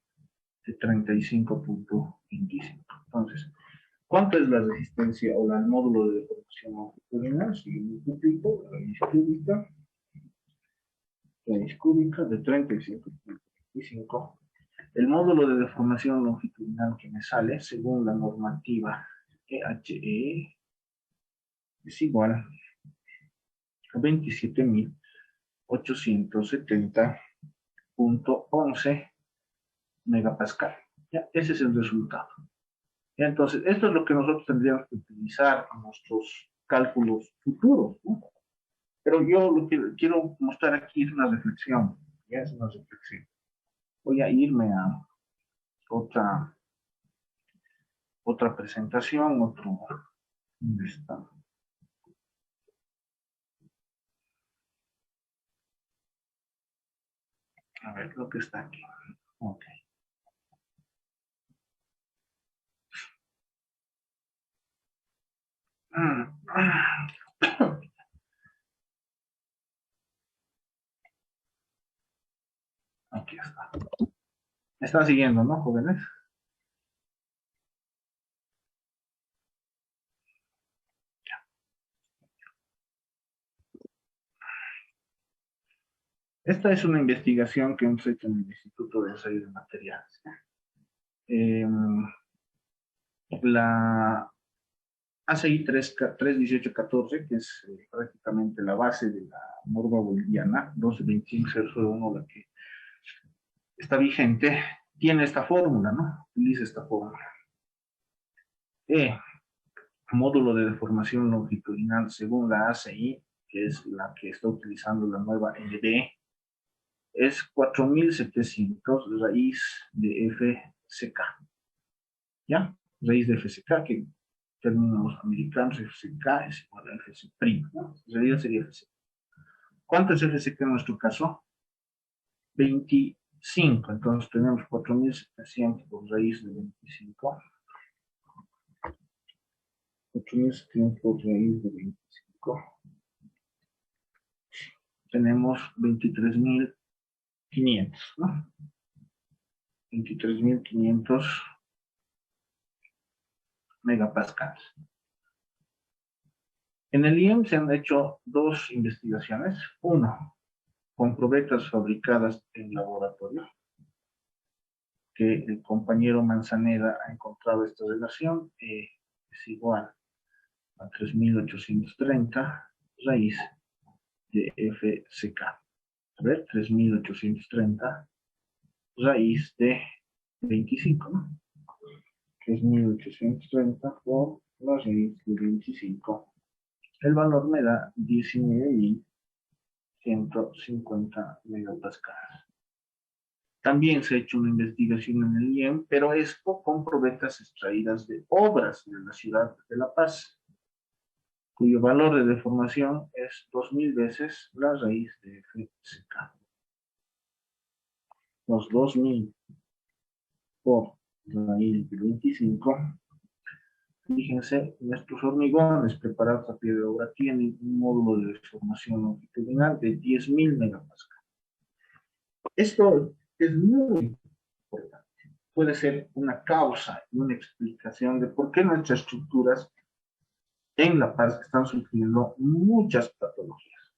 de 35.25. Entonces, ¿cuánto es la resistencia o el módulo de deformación longitudinal? Si yo multiplico raíz cúbica de 35.25. El módulo de deformación longitudinal que me sale, según la normativa EHE, es igual a 27.870.11 megapascal. ¿Ya? Ese es el resultado. ¿Ya? Entonces, esto es lo que nosotros tendríamos que utilizar en nuestros cálculos futuros, ¿no? Pero yo lo que quiero mostrar aquí es una reflexión. Ya es una reflexión. Voy a irme a otra presentación, ¿dónde está? A ver, lo que está aquí. Ok. Aquí está. Me están siguiendo, ¿no, jóvenes? Esta es una investigación que hemos hecho en el Instituto de Ensayo de Materiales. La ACI 31814, que es prácticamente la base de la norma boliviana, 122501, la que está vigente, tiene esta fórmula, ¿no? Utiliza esta fórmula. Módulo de deformación longitudinal según la ACI, que es la que está utilizando la nueva ND, es 4700 raíz de FCK. ¿Ya? Raíz de FCK, que en términos americanos FCK es igual a FC', ¿no? En realidad sería FCK. ¿Cuánto es FCK en nuestro caso? 25. Entonces tenemos 4700 por raíz de 25. 4700 por raíz de 25. Tenemos 23.500, ¿no? 23.500 megapascales. En el IEM se han hecho dos investigaciones. Uno, con probetas fabricadas en laboratorio, que el compañero Manzaneda ha encontrado esta relación, es igual a 3.830 raíz de FCK. A ver, 3.830 raíz de 25, ¿no? 3.830 por la raíz de 25. El valor me da 19.150 megapascales. También se ha hecho una investigación en el IEM, pero esto con probetas extraídas de obras de la ciudad de La Paz, cuyo valor de deformación es 2000 veces la raíz de FCK. Los 2000 por raíz de 25. Fíjense, nuestros hormigones preparados a pie de obra tienen un módulo de deformación longitudinal de 10.000 megapascales. Esto es muy importante. Puede ser una causa y una explicación de por qué nuestras estructuras en La Paz están sufriendo muchas patologías.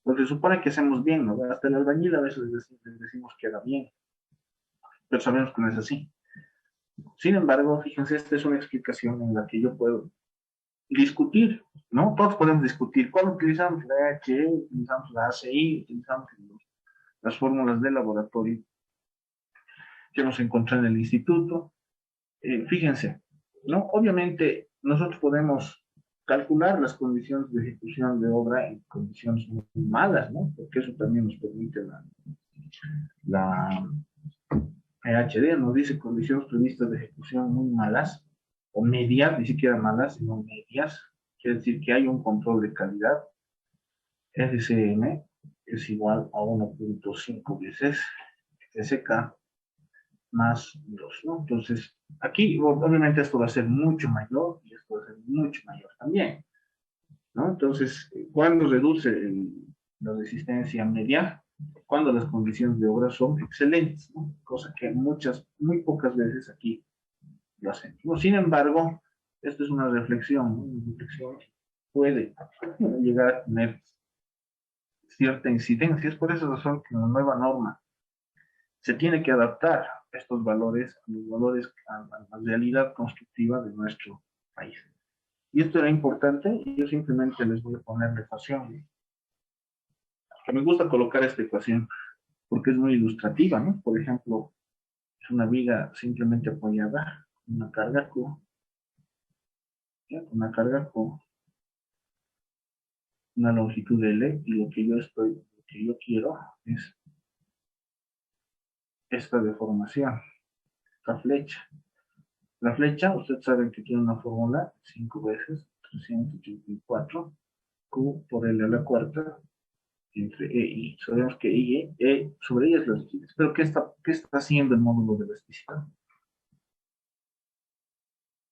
Pues se supone que hacemos bien, ¿no? Hasta el albañil a veces les decimos que haga bien, pero sabemos que no es así. Sin embargo, fíjense, esta es una explicación en la que yo puedo discutir, ¿no? Todos podemos discutir. ¿Cuál utilizamos? La HE, utilizamos la ACI, utilizamos las fórmulas de laboratorio que nos encontré en el instituto. Fíjense, ¿no? Obviamente nosotros podemos calcular las condiciones de ejecución de obra en condiciones muy malas, ¿no? Porque eso también nos permite la EHD, nos dice condiciones previstas de ejecución muy malas, o medias, ni siquiera malas, sino medias. Quiere decir que hay un control de calidad. FCM es igual a 1.5 veces FCK más 2, ¿no? Entonces, aquí obviamente esto va a ser mucho mayor y esto va a ser mucho mayor también, ¿no? Entonces, ¿cuándo reduce la resistencia media? Cuando las condiciones de obra son excelentes, ¿no? Cosa que muy pocas veces aquí lo hacen. ¿No? Sin embargo, esto es una reflexión, ¿no? Una reflexión puede llegar a tener cierta incidencia. Es por esa razón que la nueva norma se tiene que adaptar estos valores a los valores, a la realidad constructiva de nuestro país. Y esto era importante y yo simplemente les voy a poner la ecuación. Que me gusta colocar esta ecuación porque es muy ilustrativa, ¿no? Por ejemplo, es una viga simplemente apoyada, una carga Q, ¿ya? Una carga Q, una longitud L, y lo que yo quiero es esta deformación, esta flecha. La flecha, ustedes saben que tiene una fórmula, 5 veces 384, Q por L a la cuarta, entre E y I. Sabemos que E sobre I es la elasticidad. Pero ¿qué está haciendo el módulo de elasticidad?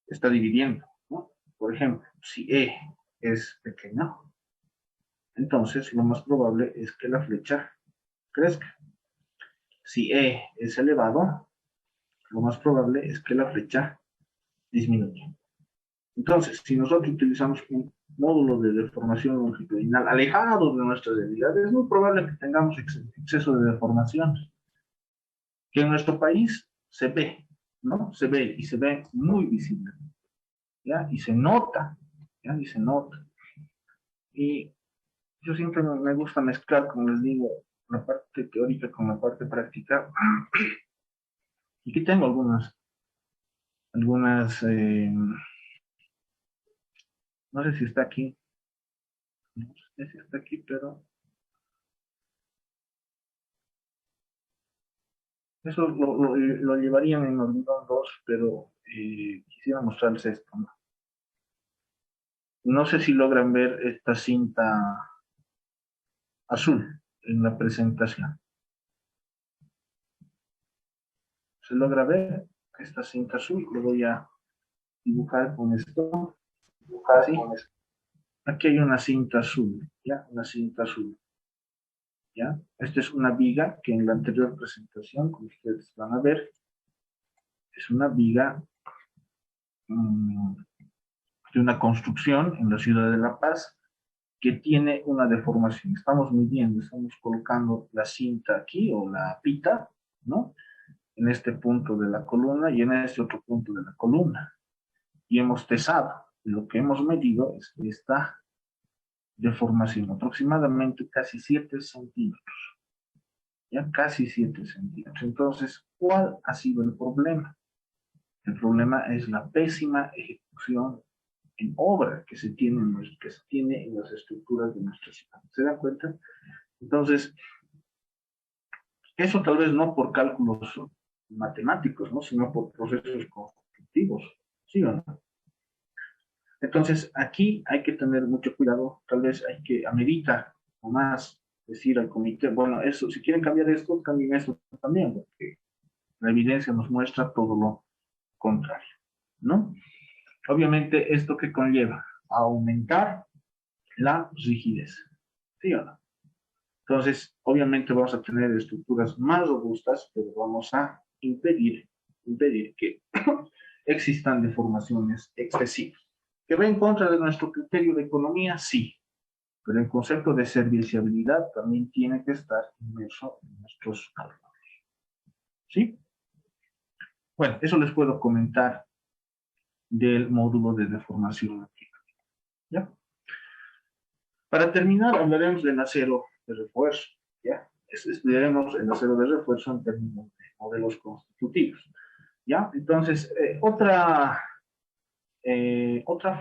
Está dividiendo, ¿no? Por ejemplo, si E es pequeño, entonces lo más probable es que la flecha crezca. Si E es elevado, lo más probable es que la flecha disminuya. Entonces, si nosotros utilizamos un módulo de deformación longitudinal alejado de nuestra realidad, es muy probable que tengamos exceso de deformaciones, que en nuestro país se ve, ¿no? Se ve y se ve muy visible, ¿ya? Y se nota, ¿ya? Y se nota. Y yo siempre me gusta mezclar, como les digo, la parte teórica con la parte práctica. Y aquí tengo no sé si está aquí, no sé si está aquí, pero eso lo llevarían en hormigón 2, pero quisiera mostrarles esto, ¿no? No sé si logran ver esta cinta azul en la presentación. ¿Se logra ver esta cinta azul? Lo voy a dibujar con esto. ¿Sí? Aquí hay una cinta azul, ¿ya? Una cinta azul, ¿ya? Esta es una viga que en la anterior presentación, como ustedes van a ver, es una viga de una construcción en la ciudad de La Paz que tiene una deformación. Estamos midiendo, estamos colocando la cinta aquí o la pita, ¿no? En este punto de la columna y en este otro punto de la columna. Y hemos tesado. Lo que hemos medido es esta deformación, aproximadamente casi 7 centímetros. Ya casi 7 centímetros. Entonces, ¿cuál ha sido el problema? El problema es la pésima ejecución en obra que se tiene en las estructuras de nuestra ciudad. ¿Se dan cuenta? Entonces, eso tal vez no por cálculos matemáticos, ¿no? Sino por procesos constructivos, ¿sí o no? Entonces, aquí hay que tener mucho cuidado, tal vez hay que ameritar o más decir al comité, bueno, eso, si quieren cambiar esto, cambien esto también, porque la evidencia nos muestra todo lo contrario, ¿no? Obviamente, ¿esto que conlleva? A aumentar la rigidez, ¿sí o no? Entonces, obviamente vamos a tener estructuras más robustas, pero vamos a impedir que existan deformaciones excesivas. ¿Que va en contra de nuestro criterio de economía? Sí, pero el concepto de serviciabilidad también tiene que estar inmerso en nuestros cálculos. ¿Sí? Bueno, eso les puedo comentar del módulo de deformación. ¿Ya? Para terminar, hablaremos del acero de refuerzo. ¿Ya? Estudiaremos el acero de refuerzo en términos de modelos constitutivos. ¿Ya? Entonces, otra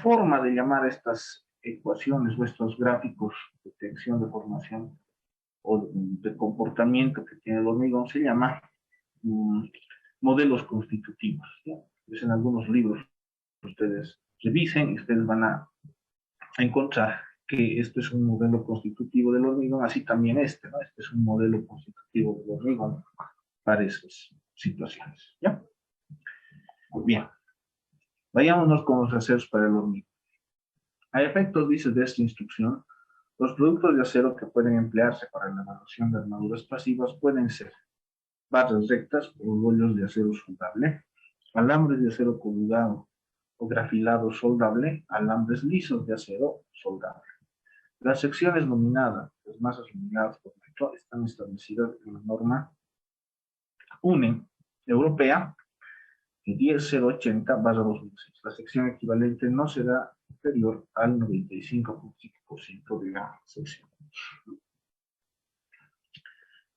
forma de llamar estas ecuaciones o estos gráficos de tensión, de formación o de comportamiento que tiene el hormigón se llama modelos constitutivos. ¿Ya? Pues en algunos libros ustedes revisen y ustedes van a encontrar que esto es un modelo constitutivo del hormigón, así también este, ¿no? Este es un modelo constitutivo del hormigón para esas situaciones. ¿Ya? Bien. Vayámonos con los aceros para el hormigón. A efectos, dice, de esta instrucción, los productos de acero que pueden emplearse para la evaluación de armaduras pasivas pueden ser barras rectas o rollos de acero soldable, alambres de acero colgado o grafilado soldable, alambres lisos de acero soldable. Las secciones nominadas, las masas nominadas por metro, están establecidas en la norma UNE europea 10080/2006. La sección equivalente no será inferior al 95% de la sección.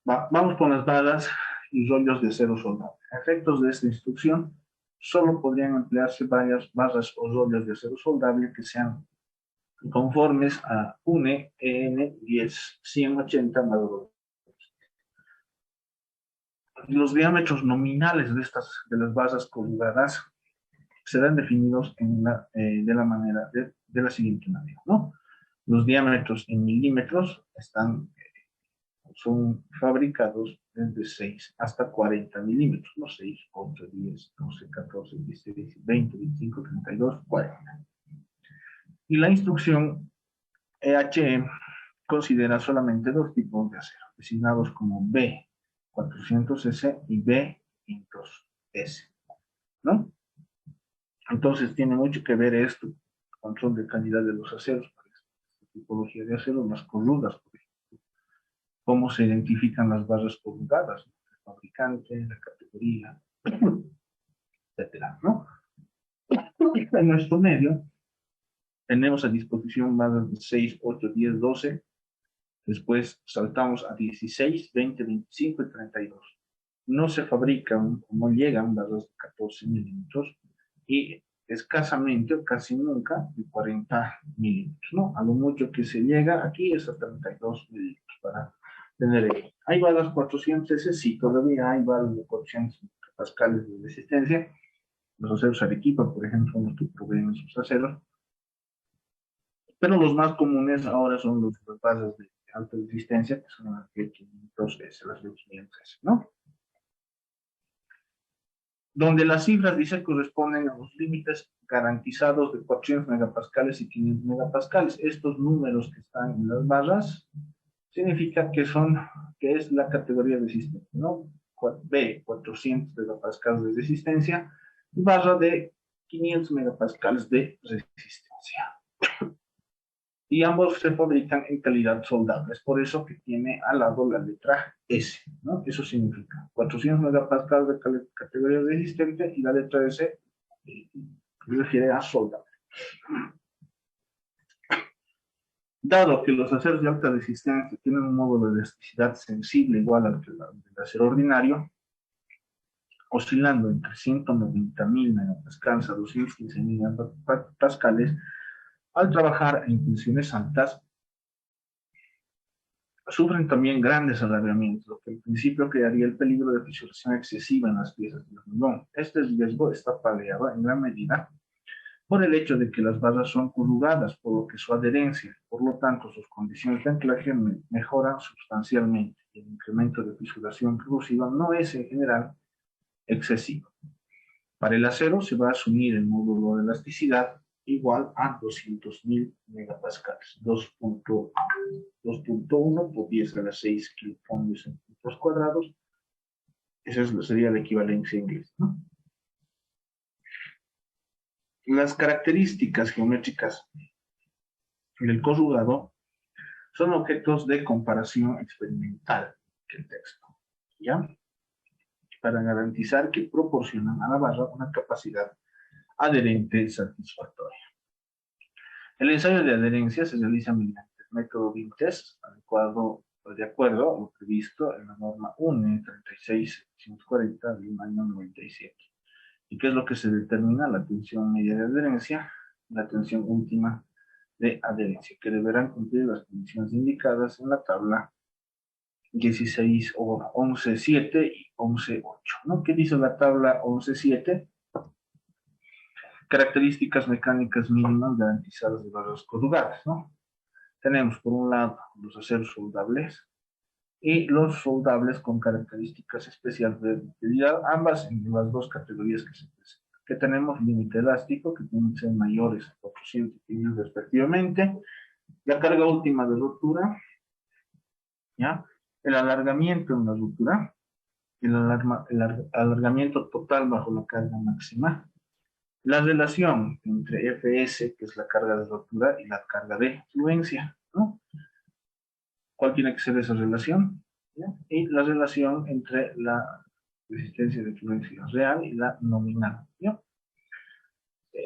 Vamos con las barras y rollos de acero soldable. A efectos de esta instrucción, solo podrían emplearse varias barras o rollos de acero soldable que sean conformes a UNE EN 10180/2006. Los diámetros nominales de las barras colgadas serán definidos de la siguiente manera, ¿no? Los diámetros en milímetros son fabricados desde 6 hasta 40 milímetros, ¿no? 6, 8, 10, 12, 14, 16, 20, 25, 32, 40. Y la instrucción EHE considera solamente dos tipos de acero, designados como B400S y B500S, ¿no? Entonces tiene mucho que ver esto control de calidad de los aceros, para esta tipología de aceros, las corrugas, por ejemplo. Cómo se identifican las barras corrugadas, el fabricante, la categoría, etcétera, ¿no? En nuestro medio tenemos a disposición barras de 6, 8, 10, 12. Después saltamos a 16, 20, 25 y 32. No se fabrican, no llegan barras de 14 milímetros y escasamente, casi nunca, de 40 milímetros, ¿no? A lo mucho que se llega aquí es a 32 milímetros para tener ello. Hay barras 400 S, sí, todavía hay barras de 400 pascales de resistencia. Los aceros Arequipa, por ejemplo, son los que proveen sus aceros. Pero los más comunes ahora son las barras de alta resistencia, que son las de 500 S, las de 500 S, ¿no? Donde las cifras, dice, corresponden a los límites garantizados de 400 megapascales y 500 megapascales. Estos números que están en las barras significa que es la categoría de resistencia, ¿no? B, 400 megapascales de resistencia, barra de 500 megapascales de resistencia. Y ambos se fabrican en calidad soldable. Es por eso que tiene al lado la letra S, ¿no? Eso significa 400 megapascales de categoría resistente y la letra S refiere a soldable. Dado que los aceros de alta resistencia tienen un módulo de elasticidad sensible igual al del acero ordinario, oscilando entre 190.000 megapascales a 215.000 megapascales, al trabajar en tensiones altas, sufren también grandes alargamientos, lo que en principio crearía el peligro de fisuración excesiva en las piezas de hormigón. Este riesgo está paliado en gran medida por el hecho de que las barras son corrugadas, por lo que su adherencia, por lo tanto sus condiciones de anclaje mejoran sustancialmente. El incremento de fisuración producido no es en general excesivo. Para el acero se va a asumir el módulo de elasticidad igual a 200.000 megapascales, 2.1 por 10 a la 6 kilofonios en metros cuadrados. Esa sería la equivalencia inglesa, ¿no? Las características geométricas del corrugado son objetos de comparación experimental que el texto, ¿ya? Para garantizar que proporcionan a la barra una capacidad adherente satisfactoria. El ensayo de adherencia se realiza mediante el método BIM-test, de acuerdo a lo previsto en la norma UNE 36740 del año 97. ¿Y qué es lo que se determina? La tensión media de adherencia, la tensión última de adherencia, que deberán cumplir las condiciones indicadas en la tabla 16 o 11.7 y 11.8, ¿no? ¿Qué dice la tabla 11.7? Características mecánicas mínimas garantizadas de barras corrugadas, ¿no? Tenemos por un lado los aceros soldables y los soldables con características especiales de ductilidad, ambas en las dos categorías que se presentan. Que tenemos límite elástico, que tienen que ser mayores a 400 kilos respectivamente, la carga última de rotura, ¿ya? El alargamiento en la rotura, el alargamiento total bajo la carga máxima, la relación entre Fs, que es la carga de rotura, y la carga de fluencia, ¿no? ¿Cuál tiene que ser esa relación? ¿Ya? Y la relación entre la resistencia de fluencia real y la nominal, ¿ya?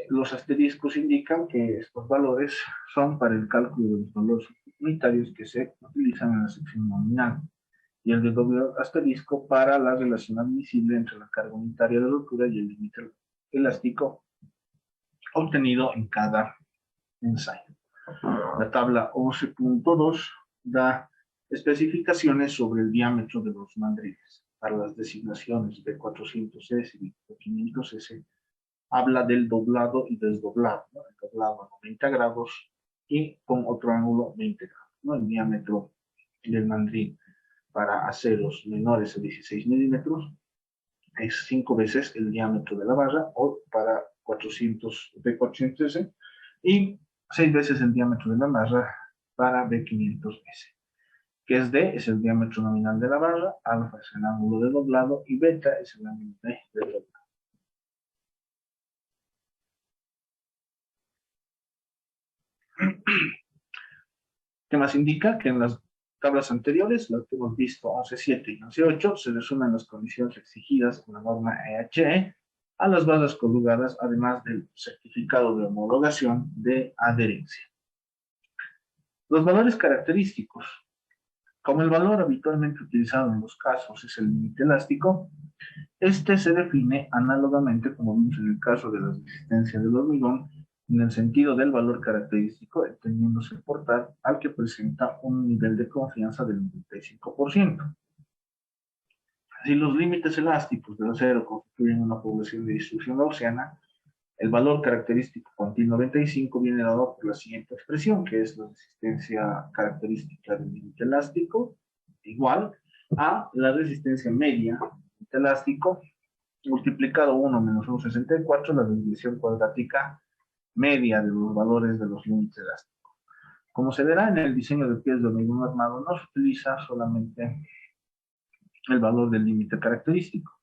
Los asteriscos indican que estos valores son para el cálculo de los valores unitarios que se utilizan en la sección nominal, y el de doble asterisco para la relación admisible entre la carga unitaria de rotura y el límite elástico obtenido en cada ensayo. La tabla 11.2 da especificaciones sobre el diámetro de los mandriles. Para las designaciones de 400S y de 500S, habla del doblado y desdoblado, ¿no? El doblado a 90 grados y con otro ángulo 20 grados, ¿no? El diámetro del mandril para aceros menores a 16 milímetros es 5 veces el diámetro de la barra, o para 400 B400S, y 6 veces el diámetro de la barra para B500S. Que es D, es el diámetro nominal de la barra, alfa es el ángulo de doblado y beta es el ángulo de doblado. ¿Qué más indica? Que en las tablas anteriores, lo que hemos visto 11.7 y 11.8, se resumen las condiciones exigidas en la norma EHE a las bases colgadas, además del certificado de homologación de adherencia. Los valores característicos. Como el valor habitualmente utilizado en los casos es el límite elástico, este se define análogamente, como vimos en el caso de la resistencia del hormigón, en el sentido del valor característico, entendiéndose por tal al que presenta un nivel de confianza del 95%. Si los límites elásticos del acero constituyen una población de distribución gaussiana, el valor característico cuantil 95 viene dado por la siguiente expresión, que es la resistencia característica del límite elástico, igual a la resistencia media del límite elástico, multiplicado 1 menos 1,64, la división cuadrática media de los valores de los límites elásticos. Como se verá en el diseño de pies de hormigón armado, no se utiliza solamente el valor del límite característico,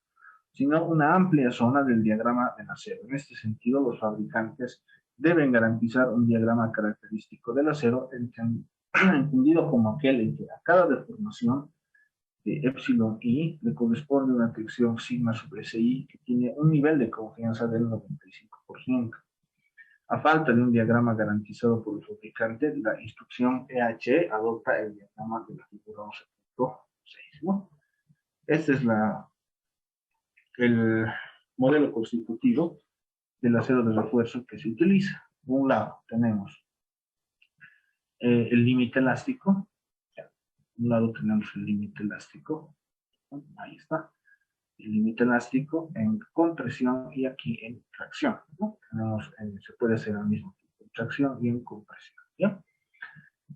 sino una amplia zona del diagrama del acero. En este sentido, los fabricantes deben garantizar un diagrama característico del acero entendido como aquel en que a cada deformación de epsilon i le corresponde una tensión sigma sobre SI que tiene un nivel de confianza del 95%. A falta de un diagrama garantizado por el fabricante, la instrucción EHE adopta el diagrama de la figura 11.6, ¿no? Este es el modelo constitutivo del acero de refuerzo que se utiliza. Por un lado tenemos el límite elástico. Por un lado tenemos el límite elástico. Ahí está. El límite elástico en compresión y aquí en tracción, ¿no? Tenemos, se puede hacer al mismo tiempo en tracción y en compresión, ¿ya?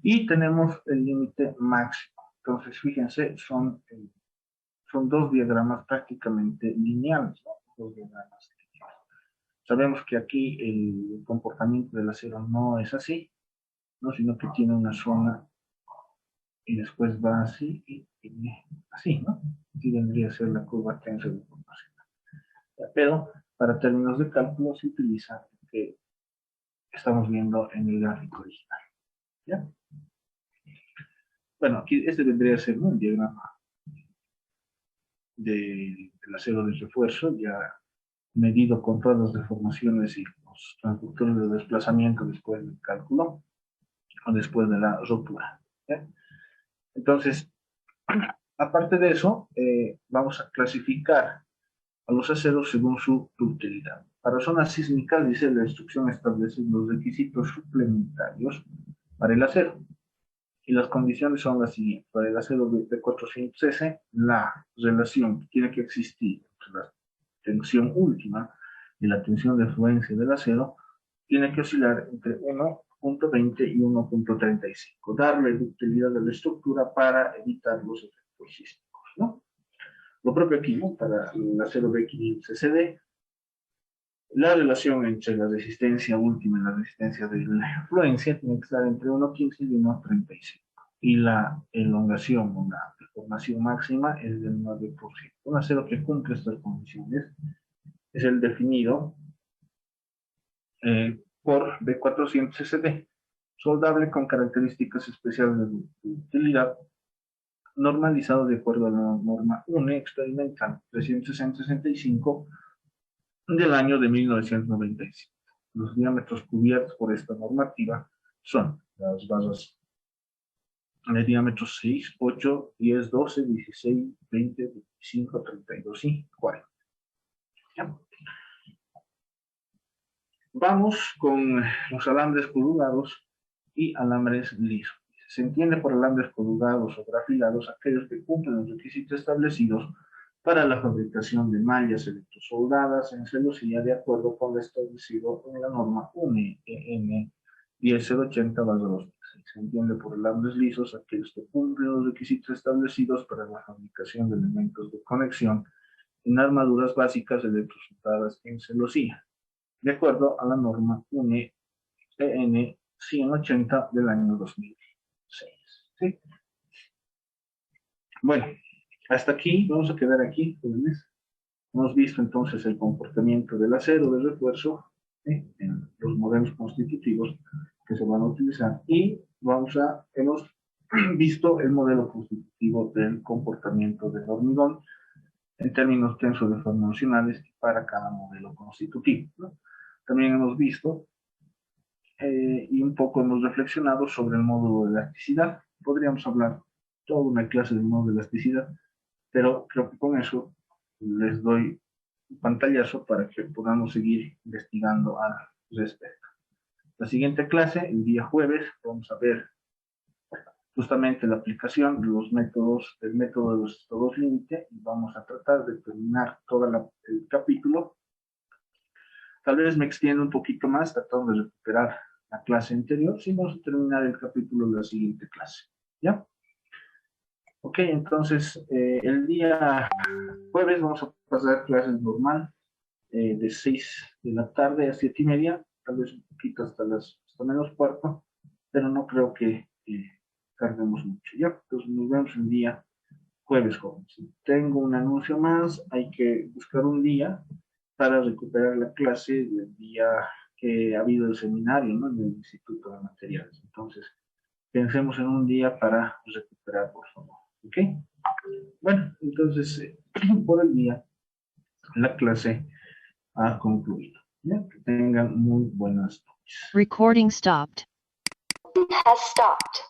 Y tenemos el límite máximo. Entonces, fíjense, son dos diagramas prácticamente lineales, ¿no? Dos diagramas lineales. Sabemos que aquí el comportamiento del acero no es así, ¿no? Sino que tiene una zona y después va así y así, ¿no? Así vendría a ser la curva tensor de formación. Pero para términos de cálculo se utiliza lo que estamos viendo en el gráfico original, ¿ya? Bueno, aquí este vendría a ser un diagrama del acero de refuerzo, ya medido con todas las deformaciones y los transductores de desplazamiento después del cálculo o después de la rotura, ¿ya? Entonces, aparte de eso, vamos a clasificar a los aceros según su ductilidad. Para zonas sísmicas, dice la instrucción, establece los requisitos suplementarios para el acero. Y las condiciones son las siguientes. Para el acero de P400S, la relación que tiene que existir entre la tensión última y la tensión de fluencia del acero tiene que oscilar entre 1.20 y 1.35. Darle ductilidad a la estructura para evitar los efectos sísmicos, ¿no? Lo propio aquí, ¿no? Para el acero B500SD, la relación entre la resistencia última y la resistencia de la fluencia tiene que estar entre 1.15 y 1.35. Y la elongación o la deformación máxima es del 9%. Un acero que cumple estas condiciones es el definido por B400SD, soldable con características especiales de utilidad, normalizado de acuerdo a la norma UNE experimental 360-65 del año de 1997. Los diámetros cubiertos por esta normativa son las barras de diámetros 6, 8, 10, 12, 16, 20, 25, 32 y 40. ¿Ya? Vamos con los alambres corrugados y alambres lisos. Se entiende por alambres corrugados o grafilados aquellos que cumplen los requisitos establecidos para la fabricación de mallas electrosoldadas en celosía de acuerdo con lo establecido en la norma UNE EN 10080/2006. Se entiende por alambres lisos aquellos que cumplen los requisitos establecidos para la fabricación de elementos de conexión en armaduras básicas electrosoldadas en celosía, de acuerdo a la norma UNE EN 180 del año 2006. ¿Sí? Bueno, hasta aquí, vamos a quedar aquí, jóvenes. Hemos visto entonces el comportamiento del acero de refuerzo en los modelos constitutivos que se van a utilizar y hemos visto el modelo constitutivo del comportamiento del hormigón en términos tensodeformacionales para cada modelo constitutivo, ¿no? También hemos visto y un poco hemos reflexionado sobre el módulo de elasticidad. Podríamos hablar toda una clase del módulo de elasticidad, pero creo que con eso les doy un pantallazo para que podamos seguir investigando al respecto. La siguiente clase, el día jueves, vamos a ver justamente la aplicación de los métodos, del método de los estados límite, y vamos a tratar de terminar todo el capítulo. Tal vez me extienda un poquito más, tratando de recuperar la clase anterior, si vamos a terminar el capítulo de la siguiente clase, ¿ya? Ok, entonces, el día jueves vamos a pasar clases normal, de 6 de la tarde a 7:30, tal vez un poquito hasta menos cuarto, pero no creo que carguemos mucho, ¿ya? Entonces nos vemos el día jueves, jóvenes. Tengo un anuncio más, hay que buscar un día para recuperar la clase del día que ha habido el seminario, ¿no? En el Instituto de Materiales. Entonces, pensemos en un día para recuperar, por favor, ¿ok? Bueno, entonces, por el día, la clase ha concluido. ¿Ya? Que tengan muy buenas noches. Recording stopped. Has stopped.